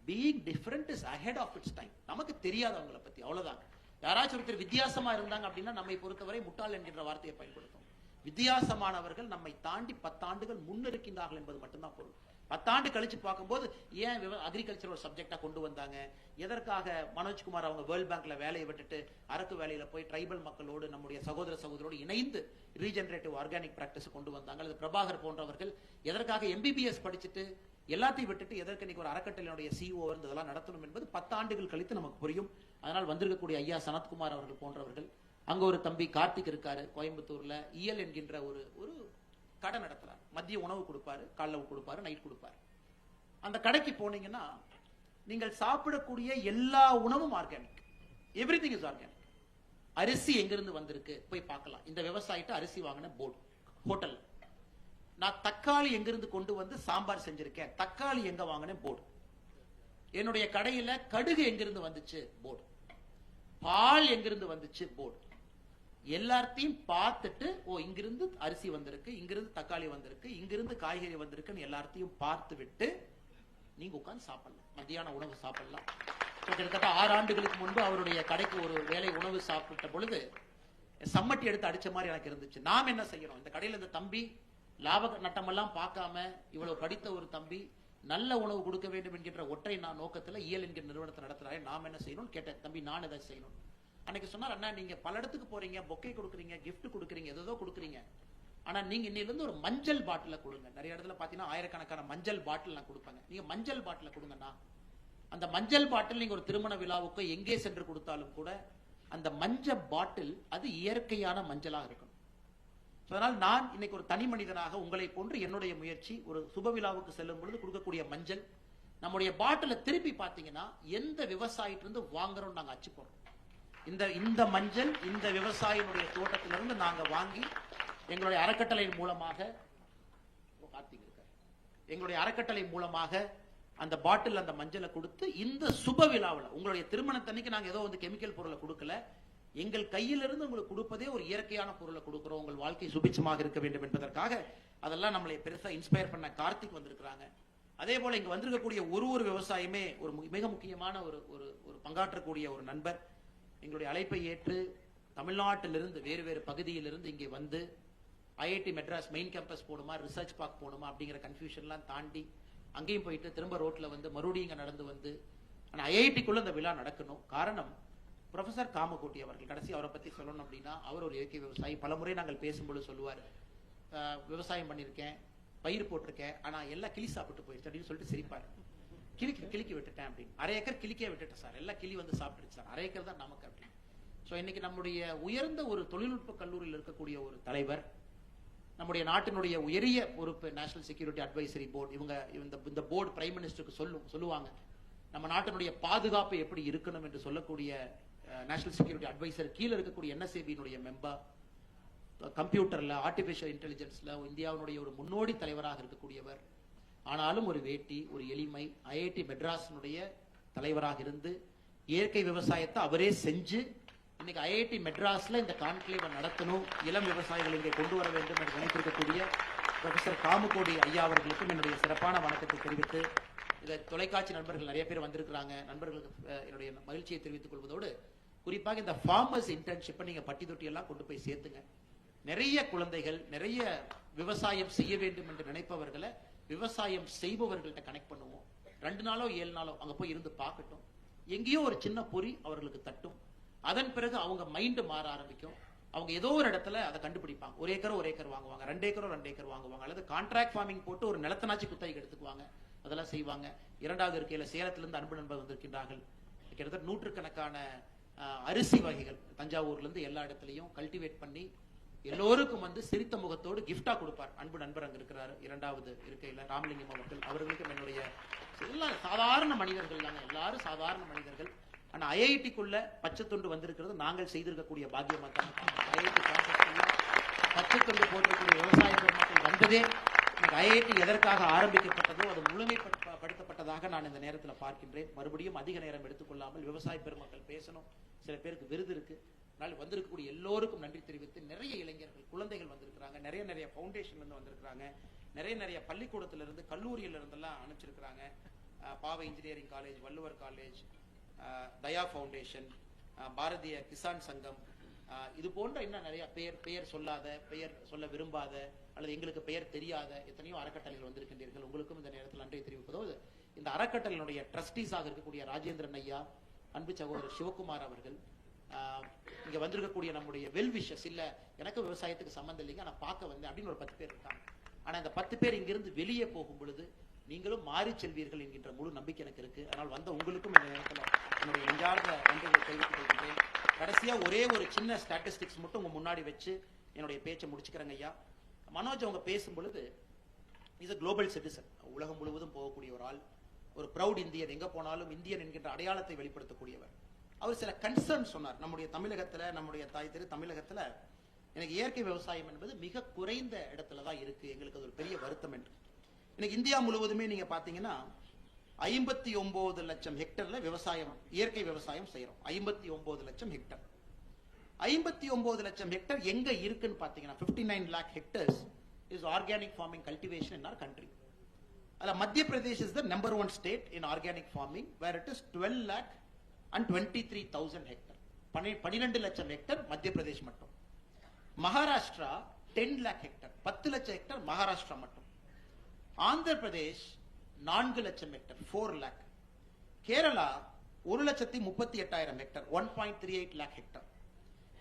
Being different is ahead of its time. நமக்கு தெரியாது அவங்களை பத்தி, அவ்வளவுதான். யாராச்சும் ஒருத்தர் வித்தியாசமா இருந்தாங்க அப்படின்னா நம்மை பொறுத்தவரை முட்டாள் என்கின்ற வார்த்தையை பயன்படுத்தும். வித்தியாசமானவர்கள் நம்மை தாண்டி 10 ஆண்டுகள் முன்னிருக்கின்றார்கள் என்பது மட்டும்தான் பொருள். 10 ஆண்டு கழிச்சு பார்க்கும்போது ஏன் அக்ரிகல்ச்சர் ஒரு சப்ஜெக்டா கொண்டு வந்தாங்க, எதற்காக மனோஜ்குமார் அவங்க வேர்ல்ட் பேங்க்ல வேலையை விட்டுட்டு அரக்கு வேலையில போய் ட்ரைபல் மக்களோடு நம்முடைய சகோதர சகோதரோடு இணைந்து ரீஜெனரேட்டிவ் ஆர்கானிக் பிராக்டிஸ் கொண்டு வந்தாங்க, அல்லது பிரபாகர் போன்றவர்கள் எதற்காக எம்பிபிஎஸ் படிச்சுட்டு எல்லாத்தையும் விட்டுட்டு எதற்கு இன்னைக்கு ஒரு அறக்கட்டளையுடைய சிஓ இதெல்லாம் நடத்தணும் என்பது 10 ஆண்டுகள் கழித்து நமக்கு புரியும். அதனால் வந்திருக்கக்கூடிய ஐயா சனத்குமார் அவர்கள் போன்றவர்கள், அங்க ஒரு தம்பி கார்த்திக் இருக்காரு கோயம்புத்தூர்ல, இயல் என்கின்ற ஒரு கடை நடத்துறாரு. மதிய உணவு கொடுப்பாரு, காலைல கொடுப்பாரு, நைட் கொடுப்பாரு. அந்த கடைக்கு போனீங்கன்னா நீங்கள் சாப்பிடக்கூடிய எல்லா உணவும் ஆர்கானிக், எவ்ரிதிங் இஸ் ஆர்கானிக். அரிசி எங்கிருந்து வந்திருக்கு போய் பார்க்கலாம். இந்த விவசாயிட்ட அரிசி வாங்கின போர்டு ஹோட்டல். நான் தக்காளி எங்கிருந்து கொண்டு வந்து சாம்பார் செஞ்சிருக்கேன், தக்காளி எங்க வாங்கினேன் போர்டு. என்னுடைய கடையில கடுகு எங்கிருந்து வந்துச்சு போர்டு, பால் எங்கிருந்து வந்துச்சு போர்டு. எல்லாத்தையும் பார்த்துட்டு, ஓ இங்கிருந்து அரிசி வந்திருக்கு, இங்கிருந்து தக்காளி வந்திருக்கு, இங்கிருந்து காய்கறி வந்திருக்குன்னு எல்லாத்தையும் பார்த்து விட்டு நீங்க உட்கார்ந்து சாப்பிடலாம், மத்தியான உணவு சாப்பிடலாம். கிட்டத்தட்ட 6 ஆண்டுகளுக்கு முன்பு அவருடைய கடைக்கு ஒரு வேலை உணவு சாப்பிட்ட பொழுது சம்மட்டி எடுத்து அடிச்ச மாதிரி எனக்கு இருந்துச்சு. நாம் என்ன செய்யறோம், இந்த கடையில இந்த தம்பி லாப நட்டமெல்லாம் பார்க்காம இவ்வளவு படித்த ஒரு தம்பி நல்ல உணவு கொடுக்க வேண்டும் என்கின்ற ஒற்றை நோக்கத்துல இயல் என்கிற நிறுவனத்தை நடத்துறாரு. நாம் என்ன செய்யணும் கேட்டேன், தம்பி நான் எதை செய்யணும். அன்னைக்கு சொன்னார், அண்ணா நீங்க பல இடத்துக்கு போறீங்க, பொக்கை கொடுக்குறீங்க, கிஃப்ட் கொடுக்குறீங்க, ஏதோ கொடுக்குறீங்க, ஆனா நீங்க இன்னிலிருந்து ஒரு மஞ்சள் பாட்டில கொடுங்க. நிறைய இடத்துல பாத்தீங்கன்னா ஆயிரக்கணக்கான மஞ்சள் பாட்டில் நான் கொடுப்பேங்க, நீங்க மஞ்சள் பாட்டில கொடுங்கண்ணா. அந்த மஞ்சள் பாட்டில் நீங்க ஒரு திருமண விழாவுக்கு எங்கே சென்று கொடுத்தாலும் கூட அந்த மஞ்சள் பாட்டில் அது இயற்கையான மஞ்சளாக இருக்கணும். அதனால் நான் இன்னைக்கு ஒரு தனி மனிதனாக உங்களை போன்று என்னுடைய முயற்சி, ஒரு சுப விழாவுக்கு செல்லும் பொழுது கொடுக்கக்கூடிய மஞ்சள் நம்முடைய பாட்டில திருப்பி பாத்தீங்கன்னா எந்த விவசாயிட்டிருந்து வாங்குறோம் நாங்க அச்சு போடுறோம். இந்த மஞ்சள் இந்த விவசாயினுடைய தோட்டத்திலிருந்து நாங்க வாங்கி எங்களுடைய அறக்கட்டளை மூலமாக அந்த பாட்டில் அந்த மஞ்சளை கொடுத்து இந்த சுப விழாவில் உங்களுடைய திருமணத்தன்னைக்கு நாங்க ஏதோ வந்து கெமிக்கல் பொருளை கொடுக்கல, எங்கள் கையிலிருந்து உங்களுக்கு கொடுப்பதே ஒரு இயற்கையான பொருளை கொடுக்கிறோம், உங்கள் வாழ்க்கை சுபிட்சமாக இருக்க வேண்டும் என்பதற்காக. அதெல்லாம் நம்மளை பெருசா இன்ஸ்பயர் பண்ண கார்த்திக் வந்திருக்கிறாங்க. அதே போல இங்க வந்திருக்கக்கூடிய ஒரு விவசாயமே ஒரு மிக முக்கியமான ஒரு பங்காற்றக்கூடிய ஒரு நண்பர். எங்களுடைய அழைப்பை ஏற்று தமிழ்நாட்டிலிருந்து வேறு பகுதியிலிருந்து இங்கே வந்து ஐஐடி மெட்ராஸ் மெயின் கேம்பஸ் போகணுமா, ரிசர்ச் பார்க் போகணுமா அப்படிங்கிற கன்ஃபியூஷன்லாம் தாண்டி அங்கேயும் போயிட்டு திரும்ப ரோட்ல வந்து மறுபடியும் இங்க நடந்து வந்து, ஆனா ஐஐடிக்குள்ள இந்த விழா நடக்கணும். காரணம் ப்ரொஃபசர் காமகோட்டி அவர்கள். கடைசி அவரை பத்தி சொல்லணும் அப்படின்னா, அவர் ஒரு இயற்கை விவசாயி. பலமுறை நாங்கள் பேசும்போது சொல்லுவார், விவசாயம் பண்ணியிருக்கேன், பயிர் போட்டிருக்கேன், ஆனா எல்லாம் கிளி சாப்பிட்டு போயிடுச்சு அப்படின்னு சொல்லிட்டு சிரிப்பார். கிளிக்கு விட்டுட்டேன் அப்படின்னு. 1/2 ஏக்கர் கிளிக்கே விட்டுட்டேன் சார், எல்லாம் கிளி வந்து சாப்பிட்டுருச்சு சார், 1/2 ஏக்கர் தான் நமக்கு அப்படின்னு. ஸோ இன்னைக்கு நம்முடைய உயர்ந்த ஒரு தொழில்நுட்ப கல்லூரியில் இருக்கக்கூடிய ஒரு தலைவர், நம்முடைய நாட்டினுடைய உயரிய பொறுப்பு நேஷனல் செக்யூரிட்டி அட்வைசரி போர்டு, இவங்க இந்த போர்டு பிரைம் மினிஸ்டருக்கு சொல்லுவாங்க நம்ம நாட்டினுடைய பாதுகாப்பு எப்படி இருக்கணும் என்று சொல்லக்கூடிய நேஷனல் செக்யூரிட்டி அட்வைசர் கீழே இருக்கக்கூடிய என்எஸ்ஏபியினுடைய மெம்பர், கம்ப்யூட்டர்ல ஆர்டிபிஷியல் இன்டெலிஜென்ஸ்ல இந்தியாவினுடைய ஒரு முன்னோடி தலைவராக இருக்கக்கூடியவர். ஆனாலும் ஒரு வேட்டி, ஒரு எளிமை, ஐஐடி மெட்ராஸினுடைய தலைவராக இருந்து இயற்கை விவசாயத்தை அவரே செஞ்சு இன்னைக்கு ஐஐடி மெட்ராஸ்ல இந்த கான்க்ளேவை நடத்தணும், இளம் விவசாயிகள் இங்கே கொண்டு வர வேண்டும் என்று நினைத்திருக்கக்கூடிய ப்ரொஃபசர் காமகோடி ஐயா அவர்களுக்கும் என்னுடைய சிறப்பான வணக்கத்தை தெரிவித்து, இதை தொலைக்காட்சி நண்பர்கள் நிறைய பேர் வந்திருக்கிறாங்க, நண்பர்களுக்கு என்னுடைய மகிழ்ச்சியை தெரிவித்துக் கொள்வதோடு, குறிப்பாக இந்த ஃபார்மர்ஸ் இன்டர்ன்ஷிப்பை நீங்க பட்டி தொட்டி எல்லாம் கொண்டு போய் சேர்த்துங்க. நிறைய குழந்தைகள் நிறைய விவசாயம் செய்ய வேண்டும் என்று நினைப்பவர்களை விவசாயம் செய்பவர்கள்ட்ட கனெக்ட் பண்ணுவோம். 2 நாளோ 7 நாளோ அங்க போய் இருந்து பார்க்கட்டும், எங்கேயோ ஒரு சின்ன பொறி அவர்களுக்கு தட்டும். அதன் பிறகு அவங்க மைண்ட் மாற ஆரம்பிக்கும். அவங்க ஏதோ ஒரு இடத்துல அதை கண்டுபிடிப்பாங்க. 1 ஏக்கர் வாங்குவாங்க, 2 ஏக்கர் வாங்குவாங்க, அல்லது கான்ட்ராக்ட் ஃபார்மிங் போட்டு ஒரு நிலத்தனாட்சி குத்தகைக்கு எடுத்துக்குவாங்க. அதெல்லாம் செய்வாங்க. 2வது இருக்கையில சேலத்திலிருந்து அன்பு நண்பர் வந்திருக்கின்றார்கள். கிட்டத்தட்ட நூற்றுக்கணக்கான அரிசி வகைகள் தஞ்சாவூர்ல இருந்து எல்லா இடத்துலையும் கல்டிவேட் பண்ணி எல்லோருக்கும் வந்து சிரித்த முகத்தோடு கிஃப்டா கொடுப்பார். அன்பு நண்பர் அங்க இருக்கிறார் 2வது இருக்கையில ராமலிங்கம் அவர்கள். அவர்களுக்கும் என்னுடைய எல்லாம் சாதாரண மனிதர்கள் தாங்க, எல்லாரும் சாதாரண மனிதர்கள். ஆனா ஐஐடிக்குள்ள பச்சை தொண்டு வந்திருக்கிறது நாங்கள் செய்திருக்கக்கூடிய பாக்கியமா தான். ஐஐடி பச்சை தொண்டு போட்டிருக்கக்கூடிய விவசாய பெருமக்கள் வந்ததே ஐஐடி எதற்காக ஆரம்பிக்கப்பட்டதோ அது முழுமைப்படுத்தப்பட்டதாக நான் இந்த நேரத்தில் பார்க்கின்றேன். மறுபடியும் அதிக நேரம் எடுத்துக்கொள்ளாமல் விவசாய பெருமக்கள் பேசணும். சில பேருக்கு விருது இருக்கு. வந்திருக்கக்கூடிய எல்லோருக்கும் நன்றி தெரிவித்து, நிறைய இளைஞர்கள் குழந்தைகள் வந்திருக்கிறாங்க, நிறைய ஃபவுண்டேஷன்ல இருந்து வந்திருக்கிறாங்க, நிறைய பள்ளிக்கூடத்துல இருந்து கல்லூரியில இருந்தெல்லாம் அனுப்பிச்சிருக்கிறாங்க. பாவை இன்ஜினியரிங் காலேஜ், வள்ளுவர் காலேஜ், தயா ஃபவுண்டேஷன், பாரதிய கிசான் சங்கம், இது போன்ற இன்னும் நிறைய பெயர் சொல்லாத, பெயர் சொல்ல விரும்பாத அல்லது எங்களுக்கு பெயர் தெரியாத எத்தனையோ அறக்கட்டளைகள் வந்திருக்கின்றீர்கள். உங்களுக்கும் இந்த நேரத்தில் நன்றி தெரிவிப்பதோடு இந்த அறக்கட்டளையினுடைய ட்ரஸ்டீஸாக இருக்கக்கூடிய ராஜேந்திரன் ஐயா, அன்பு சகோதரர் சிவகுமார் அவர்கள், இங்க வந்திருக்கக்கூடிய நம்முடைய வெல்விஷஸ், இல்ல எனக்கு விவசாயத்துக்கு சம்பந்தம் இல்லைங்க நான் பார்க்க வந்தேன் அப்படின்னு ஒரு 10 பேர் இருக்காங்க. ஆனா இந்த 10 பேர் இங்கிருந்து வெளியே போகும் பொழுது நீங்களும் மாறி செல்வீர்கள் என்கின்ற முழு நம்பிக்கை எனக்கு இருக்கு. அதனால் வந்த உங்களுக்கும் இந்த நேரத்தில் என்னுடைய நெஞ்சார்ந்த நன்றிகளை தெரிவித்துக் கொள்கின்றேன். கடைசியா ஒரே ஒரு சின்ன ஸ்டாட்டிஸ்டிக்ஸ் மட்டும் உங்க முன்னாடி வச்சு என்னுடைய பேச்சை முடிச்சுக்கிறேங்க ஐயா. மனோஜ் அவங்க பேசும் பொழுது இஸ் a குளோபல் சிட்டிசன், உலகம் முழுவதும் போகக்கூடிய ஒரு ஆள், ஒரு ப்ரௌட் இந்தியன், எங்க போனாலும் இந்தியன் என்கின்ற அடையாளத்தை வெளிப்படுத்தக்கூடியவர். அவர் சில கன்சர்ன் சொன்னார். நம்முடைய தமிழகத்துல, நம்முடைய தாய் திரு தமிழகத்துல எனக்கு இயற்கை விவசாயம் என்பது மிக குறைந்த இடத்துல தான் இருக்கு, எங்களுக்கு அது ஒரு பெரிய வருத்தம் என்று. இன்னைக்கு இந்தியா முழுவதுமே நீங்க பாத்தீங்கன்னா 59 லட்சம் ஹெக்டர்ல விவசாயம், இயற்கை விவசாயம் செய்யறோம். 59 லட்சம் ஹெக்டர். 59 லட்சம் ஹெக்டர் எங்க இருக்குன்னு பாத்தீங்கன்னா 59 lakh hectares is organic farming cultivation in our country. Madhya Pradesh is the number 1 state in organic farming, where it is 12,23,000 hectare. 12 லட்சம் ஹெக்டர் மத்திய பிரதேஷ் மட்டும். மகாராஷ்டிரா 10 lakh hectare, 10 லட்சம் ஹெக்டர் மகாராஷ்டிரா மட்டும். ஆந்திர பிரதேஷ் 4 லட்சம் hectare, 4 lakh. Kerala 1,38,000 hectare, 1.38 lakh hectare.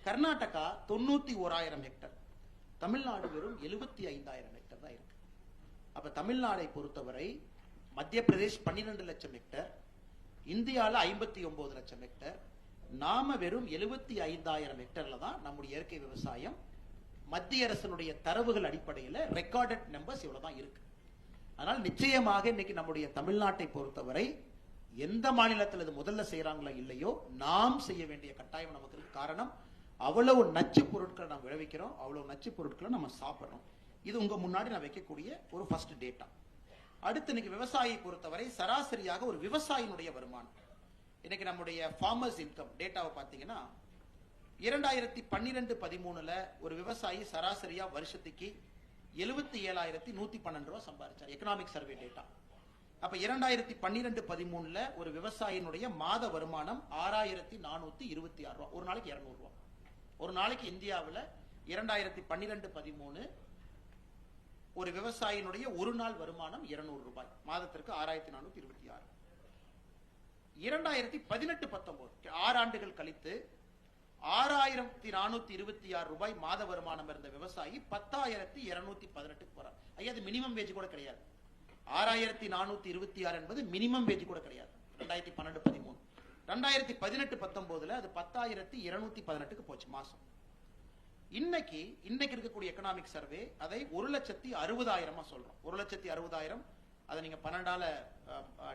Karnataka 91,000 hectare. Tamil Nadu வெறும் 75,000 hectare தான் இருக்கு. அப்ப தமிழ்நாடை பொறுத்தவரை மத்திய பிரதேஷ் 12 லட்சம் ஹெக்டர், இந்தியால 59 லட்சம் ஹெக்டர், நாம வெறும் 75,000 ஹெக்டர்ல தான் நம்முடைய இயற்கை விவசாயம். மத்திய அரசினுடைய தரவுகள் அடிப்படையில் ரெக்கார்டட் நம்பர்ஸ் இவ்வளவுதான் இருக்கு. அதனால் நிச்சயமாக இன்னைக்கு நம்முடைய தமிழ்நாட்டை பொறுத்தவரை எந்த மாநிலத்தில் இது முதல்ல செய்யறாங்களோ இல்லையோ நாம் செய்ய வேண்டிய கட்டாயம் நமக்கு இருக்கு. காரணம், அவ்வளவு நச்சு பொருட்களை நாம் விளைவிக்கிறோம், அவ்வளவு நச்சு பொருட்களை நம்ம சாப்பிடுறோம். இது உங்க முன்னாடி நான் வைக்கக்கூடிய ஒரு ஃபர்ஸ்ட் டேட்டா. அடுத்து இன்னைக்கு விவசாயியை பொறுத்தவரை சராசரியாக ஒரு விவசாயினுடைய வருமானம், இன்னைக்கு நம்முடைய ஃபார்மர்ஸ் இன்கம் டேட்டாவை பார்த்தீங்கன்னா 2012-13 ஒரு விவசாயி சராசரியா வருஷத்துக்கு 77,112 ரூபாய் சம்பாதிச்சார். Economic survey data. அப்ப 2012-13 ஒரு விவசாயினுடைய மாத வருமானம் 6,426 ரூபாய். ஒரு நாளைக்கு 200 ரூபாய். ஒரு நாளைக்கு இந்தியாவில் 2012-13 ஒரு விவசாயினுடைய ஒரு நாள் வருமானம் 200 ரூபாய், மாதத்திற்கு 6,426. 2018-19 6 ஆண்டுகள் கழித்து 6,426 ரூபாய் மாத வருமானம் இருந்த விவசாயி 10,218 போறார். ஐயா, அது மினிமம் வேஜ் கூட கிடையாது. 6,426 என்பது மினிமம் வேஜ் கூட கிடையாது. 2012-13 2018-19 அது 10,218 போச்சு மாசம். இன்னைக்கு இருக்கக்கூடிய எக்கனாமிக் சர்வே அதை 1,60,000 சொல்றோம். 1,60,000 அதை நீங்க 12ஆல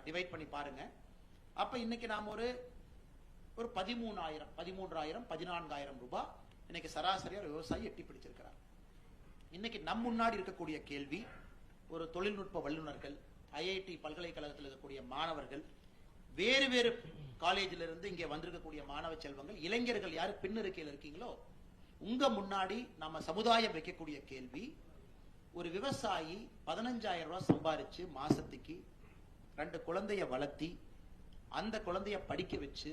டிவைட் பண்ணி பாருங்க. அப்ப இன்னைக்கு நாம ஒரு 13,000, 14,000 ரூபாய் இன்னைக்கு சராசரியா விவசாயி எட்டி பிடிச்சிருக்கிறார். இன்னைக்கு நம் முன்னாடி இருக்கக்கூடிய கேள்வி, ஒரு தொழில்நுட்ப வல்லுநர்கள், ஐஐடி பல்கலைக்கழகத்தில் இருக்கக்கூடிய மாணவர்கள், வேறு வேறு காலேஜில் இருந்து இங்கே வந்திருக்கக்கூடிய மாணவ செல்வங்கள், இளைஞர்கள் யாரு பின்னிருக்கையில் இருக்கீங்களோ, உங்க முன்னாடி நம்ம சமுதாயம் வைக்கக்கூடிய கேள்வி, ஒரு விவசாயி 15,000 ரூபாய் சம்பாரிச்சு மாசத்துக்கு 2 குழந்தைய வளர்த்தி அந்த குழந்தைய படிக்க வச்சு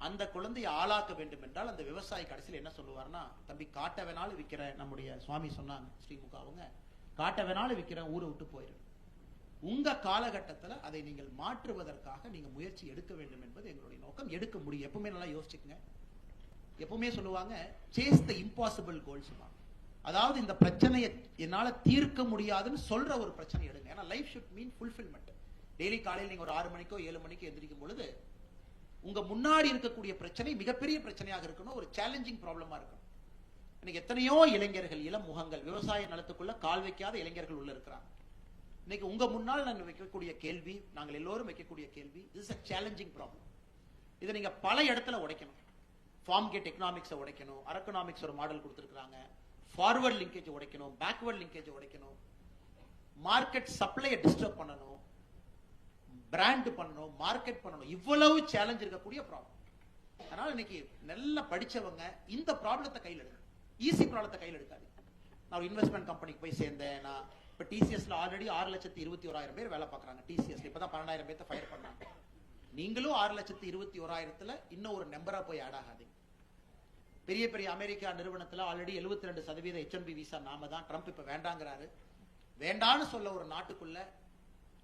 அந்த குழந்தைய ஆளாக்க வேண்டும் என்றால் அந்த விவசாயி கடைசியில் என்ன சொல்லுவார்னா, தம்பி காட்ட வேணாலும் விற்கிற, நம்முடைய சுவாமி சொன்னாங்க ஸ்ரீமுக அவங்க, காட்ட வேணாலும் விற்கிற, ஊரை விட்டு போயிரு. உங்க காலகட்டத்தில் அதை நீங்கள் மாற்றுவதற்காக நீங்க முயற்சி எடுக்க வேண்டும் என்பது எங்களுடைய நோக்கம். எடுக்க முடியும். எப்பவுமே நல்லா யோசிச்சுக்கங்க. எப்பவுமே சொல்லுவாங்க சேஸ் த இம்பாசிபிள் கோல்ஸ். அதாவது இந்த பிரச்சனையை என்னால தீர்க்க முடியாதுன்னு சொல்ற ஒரு பிரச்சனை எடுங்க. ஏன்னா life should mean fulfilment. Daily காலையில் நீங்க ஒரு 6 மணிக்கோ 7 மணிக்கோ எந்திரிக்கும் பொழுது உங்க முன்னாடி இருக்கக்கூடிய பிரச்சனை மிகப்பெரிய பிரச்சனையாக இருக்கணும், ஒரு சேலஞ்சிங் ப்ராப்ளமா இருக்கணும். இன்னைக்கு எத்தனையோ இளைஞர்கள், இளம் முகங்கள், விவசாய நிலத்துக்குள்ள கால் வைக்காத இளைஞர்கள் உள்ள இருக்கிறாங்க. இன்னைக்கு உங்க முன்னால் நான் வைக்கக்கூடிய கேள்வி, நாங்கள் எல்லோரும் வைக்கக்கூடிய கேள்வி, this is a challenging problem. இதை நீங்க பல இடத்துல உடைக்கணும். ஃபார்ம் கேட் எக்கனாமிக்ஸை உடைக்கணும், அரக்கனாமிக்ஸ் ஒரு மாடல் கொடுத்துருக்காங்க, ஃபார்வர்ட் லிங்கேஜ் உடைக்கணும், பேக்வர்ட் லிங்கேஜ் உடைக்கணும், மார்க்கெட் சப்ளையை டிஸ்டர்ப் பண்ணணும், பிராண்ட் பண்ணணும், மார்க்கெட் பண்ணணும். இவ்வளவு சேலஞ்ச் இருக்கக்கூடிய ப்ராப்ளம். அதனால இன்னைக்கு நல்லா படிச்சவங்க இந்த ப்ராப்ளத்தை கையில் எடுக்கணும். ஈஸி ப்ராப்ளத்தை கையில் எடுக்காது. நான் ஒரு இன்வெஸ்ட்மெண்ட் கம்பெனிக்கு போய் சேர்ந்தேன். நான் இப்போ டிசிஎஸ்ல ஆல்ரெடி 6,21,000 பேர் வேலை பார்க்குறாங்க. டிசிஎஸ்ல இப்பதான் 12,000 பேர்த்த ஃபயர் பண்ணாங்க. நீங்களும் 6,21,000 இன்னும் ஒரு நம்பரா போய் ஆட் ஆகாதீங்க. பெரிய பெரிய அமெரிக்கா நிறுவனத்தில் ஆல்ரெடி 72% H1B விசா நாம தான். ட்ரம்ப் இப்ப வேண்டாங்கிறாரு. வேண்டான்னு சொல்ல ஒரு நாட்டுக்குள்ள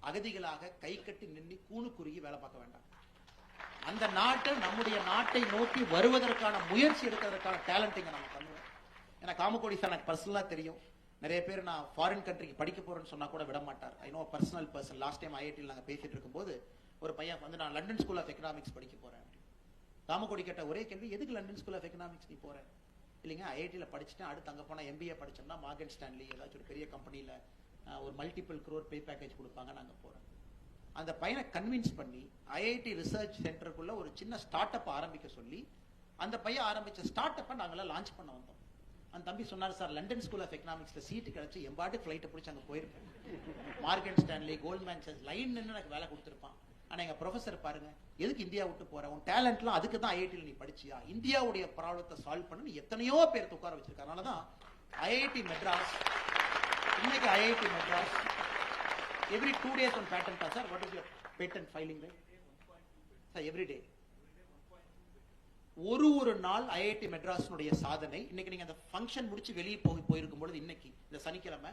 அகதிகளாக கை கட்டி நின்று கூணு குறுகி வேலை பார்க்க வேண்டாம். அந்த நாட்டை, நம்முடைய நாட்டை நோக்கி வருவதற்கான முயற்சி எடுக்கிறதுக்கான டேலண்டிங்க நம்ம பண்ணுவோம். ஏன்னா காமகோடி சார் எனக்கு பர்சனலா தெரியும். நிறைய பேர் நான் ஃபாரின் கண்ட்ரிக்கு படிக்க போறேன்னு சொன்னா கூட விட மாட்டார். I know personal person. Last time ஐஐடியில் நாங்கள் பேசிட்டு இருக்கும்போது ஒரு பையன் வந்து நான் லண்டன் ஸ்கூல் ஆஃப் எக்கனாமிக்ஸ் படிக்க போறேன். காமகோடி கேட்ட ஒரே கேள்வி, எதுக்கு லண்டன் ஸ்கூல் ஆஃப் எக்கனாமிக்ஸ் நீ போற? இல்லைங்க, ஐஐடியில் படிச்சுட்டேன், அடுத்து அங்கே போனால் MBA படிச்சோம்னா மார்கன் ஸ்டான்லி ஏதாச்சும் ஒரு பெரிய கம்பெனியில் ஒரு மல்டிபிள் crore பே பேக்கேஜ் கொடுப்பாங்க, நாங்கள் போறேன். அந்த பையனை கன்வின்ஸ் பண்ணி ஐஐடி ரிசர்ச் சென்டருக்குள்ள ஒரு சின்ன ஸ்டார்ட் அப் ஆரம்பிக்க சொல்லி அந்த பையன் ஆரம்பிச்ச ஸ்டார்ட் அப்பை நாங்களாம் லான்ச் பண்ண வந்தோம். அந்த தம்பி சொன்னார், சார் லண்டன் ஸ்கூல் ஆஃப் எக்கனாமிக்ஸ்ல சீட்டு கிடைச்சி எம்பாட்டு ஃபிளைட்டை பிடிச்சி அங்கே போயிருப்பேன். Morgan Stanley, Goldman socks line நின்று எனக்கு வேலை கொடுத்துருப்பான். ஆனா எங்க ப்ரொஃபசர் பாருங்க, எதுக்கு இந்தியா விட்டு போற, உன் டேலண்ட்லாம் அதுக்கு தான் ஐஐடியில் நீ படிச்சியா, இந்தியாவுடைய ப்ராப்ளத்தை சால்வ் பண்ணு எத்தனையோ பேர் உட்கார வச்சிருக்காரு. அதனாலதான் ஐஐடி மெட்ராஸ், இன்னைக்கு IIT Madras every 2 days on patent sir. What is your patent filing rate sir? Every day ஒரு நாள் ஐஐடி மெட்ராஸ்னுடைய சாதனை. இன்னைக்கு நீங்க அந்த ஃபங்க்ஷன் முடிச்சு வெளியே போயிருக்கும் பொழுது இன்னைக்கு இந்த சனிக்கிழமை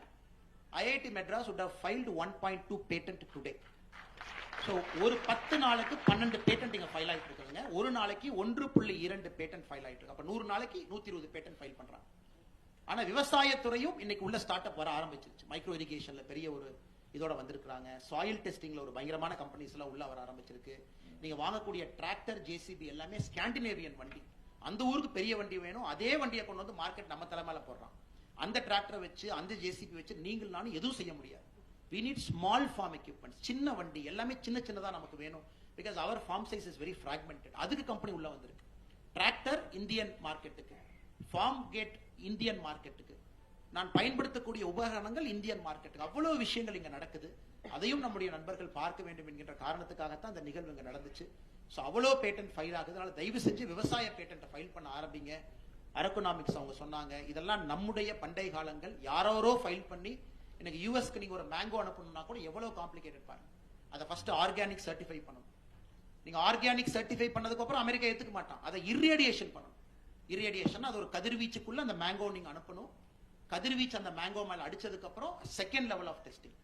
IIT Madras would have filed 1.2 patent today. So ஒரு 10 நாளைக்கு 12 பேட்டன்ட் இங்க ஃபைல் ஆயிட்டு இருக்குங்க. ஒரு நாளைக்கு 1.2 பேட்டன்ட் ஃபைல் ஆயிட்டு இருக்கு. அப்ப 100 நாளைக்கு 120 பேட்டன்ட் ஃபைல் பண்றாங்க. ஆனா விவசாயத்துறையும் இன்னைக்கு உள்ள ஸ்டார்ட் அப் வர ஆரம்பிச்சிருச்சு. மைக்ரோ இரிகேஷன்ல பெரிய ஒரு இதோட வந்திருக்காங்க. சாயில் டெஸ்டிங்ல ஒரு பயங்கரமான கம்பெனிஸ் எல்லாம் உள்ள வர ஆரம்பிச்சிருக்கு. நீங்க வாங்கக்கூடிய டிராக்டர், ஜேசிபி எல்லாமே ஸ்காண்டினேவியன் வண்டி. அந்த ஊருக்கு பெரிய வண்டி வேணும், அதே வண்டியை கொண்டு வந்து மார்க்கெட் நம்ம தலைமையில போடுறான். அந்த டிராக்டரை வச்சு, அந்த ஜேசிபி வச்சு நீங்கள் நானும் எதுவும் செய்ய முடியாது. we need small farm equipment. சின்ன வண்டி எல்லாமே சின்னதா நமக்கு வேணும். because our farm size is very fragmented. அதுக்கு கம்பெனி உள்ள வந்திருக்கு. டிராக்டர் இந்தியன் மார்க்கெட்டுக்கு, ஃபார்ம் கேட் இந்தியன் மார்க்கெட்டுக்கு, நான் பயன்படுத்தக்கூடிய உபகரணங்கள் இந்தியன் மார்க்கெட்டுக்கு, அவ்வளவு விஷயங்கள் இங்க நடக்குது. அதையும் நம்முடைய நண்பர்கள் பார்க்க வேண்டும் என்கின்ற காரணத்துக்காகத்தான் அந்த நிகழ்வு இங்க நடந்துச்சு. ஸோ அவ்வளோ பேட்டன்ட் ஃபைல் ஆகுது. அதனால தயவு செஞ்சு விவசாய பேட்டன்ட்டை ஃபைல் பண்ண ஆரம்பிங்க. அரக்கனாமிக்ஸ் அவங்க சொன்னாங்க, இதெல்லாம் நம்முடைய பண்டைய காலங்கள். யாரோ ஃபைல் பண்ணி எனக்கு யூஎஸ்க்கு நீங்க ஒரு மேங்கோ அனுப்பணும்னா கூட எவ்வளவு காம்ப்ளிகேட்டட் பாருங்க. அதை ஃபர்ஸ்ட் ஆர்கானிக் சர்டிஃபை பண்ணணும். நீங்க ஆர்கானிக் சர்டிஃபை பண்ணதுக்கு அப்புறம் அமெரிக்கா ஏத்துக்க மாட்டான். அதை இர்ரேடியேஷன் பண்ணணும். இர்ரேடியேஷன் அது ஒரு கதிர்வீச்சுக்குள்ள அந்த மேங்கோ நீங்க அனுப்பணும். கதிர்வீச்சு அந்த மேங்கோ மேல அடிச்சதுக்கு அப்புறம் செகண்ட் லெவல் ஆஃப் டெஸ்டிங்,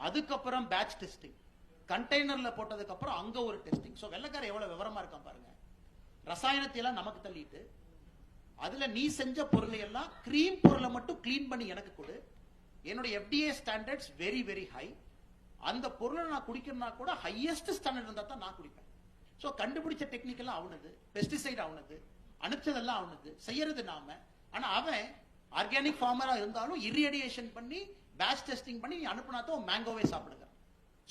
அதுக்கப்புறம் பேட்ச் டெஸ்டிங், கண்டெய்னர்ல போட்டதுக்கு அப்புறம் அங்க ஒரு டெஸ்டிங். சோ வெள்ளக்கார எவ்வளவு விவரமா இருக்கான் பாருங்க. ரசாயனத்தை எல்லாம் நமக்கு தள்ளிட்டு அதுல நீ செஞ்ச பொருளை எல்லாம் கிரீம் பொருளை மட்டும் கிளீன் பண்ணி எனக்கு கொடு. என்னுடைய FDA standards very very high. அந்த பொருளை நான் குடிக்கணும்னா கூட ஹையஸ்ட் ஸ்டாண்டர்ட் இருந்தா தான் நான் குடிப்பேன். சோ கண்டுபிடிச்ச டெக்னிக் எல்லாம் அவனது, பெஸ்டிசைட் அவனது, அனுப்பிச்சதெல்லாம் அவனது, செய்யறது நாம. ஆனா அவன் ஆர்கானிக் ஃபார்மரா இருந்தாலும் இர்ரேடியேஷன் பண்ணி பேட்ச் டெஸ்டிங் பண்ணி நீ அனுப்புனா தான் மேங்கோவே சாப்பிடுங்க.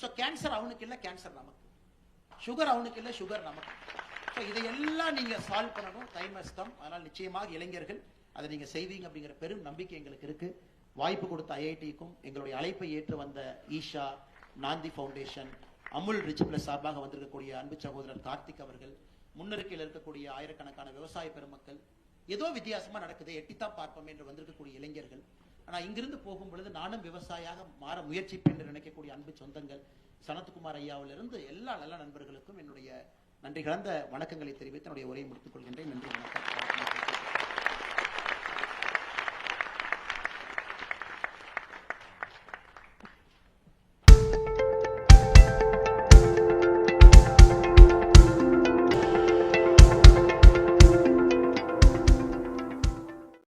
சோ கேன்சர் அவனுக்கு இல்ல, கேன்சர் நமக்கு. சுகர் அவனுக்கு இல்ல, சுகர் நமக்கு. சோ இதையெல்லாம் நீங்க சால்வ் பண்ணணும். டைம் கஷ்டம். அதனால நிச்சயமாக இளைஞர்கள் அதை நீங்க செய்வீங்க அப்படிங்கிற பெரும் நம்பிக்கை எங்களுக்கு இருக்கு. வாய்ப்பு கொடுத்த ஐஐடிக்கும், எங்களுடைய அழைப்பை ஏற்று வந்த Isha, Naandi foundation, Amul rich plus சார்பாக வந்திருக்கக்கூடிய அன்பு சகோதரர் கார்த்திக் அவர்கள், முன்னறிக்கையில் இருக்கக்கூடிய ஆயிரக்கணக்கான விவசாய பெருமக்கள், ஏதோ வித்தியாசமா நடக்குது எட்டித்தான் பார்ப்போம் என்று வந்திருக்கக்கூடிய இளைஞர்கள், ஆனா இங்கிருந்து போகும் பொழுது நானும் விவசாயியாக மாற முயற்சிப்பேன் என்று நினைக்கக்கூடிய அன்பு சொந்தங்கள், சனத்குமார் ஐயாவிலிருந்து எல்லா நல்ல நண்பர்களுக்கும் என்னுடைய நன்றி கலந்த வணக்கங்களை தெரிவித்து என்னுடைய உரையை முடித்துக் கொள்கின்றேன். நன்றி, வணக்கம்.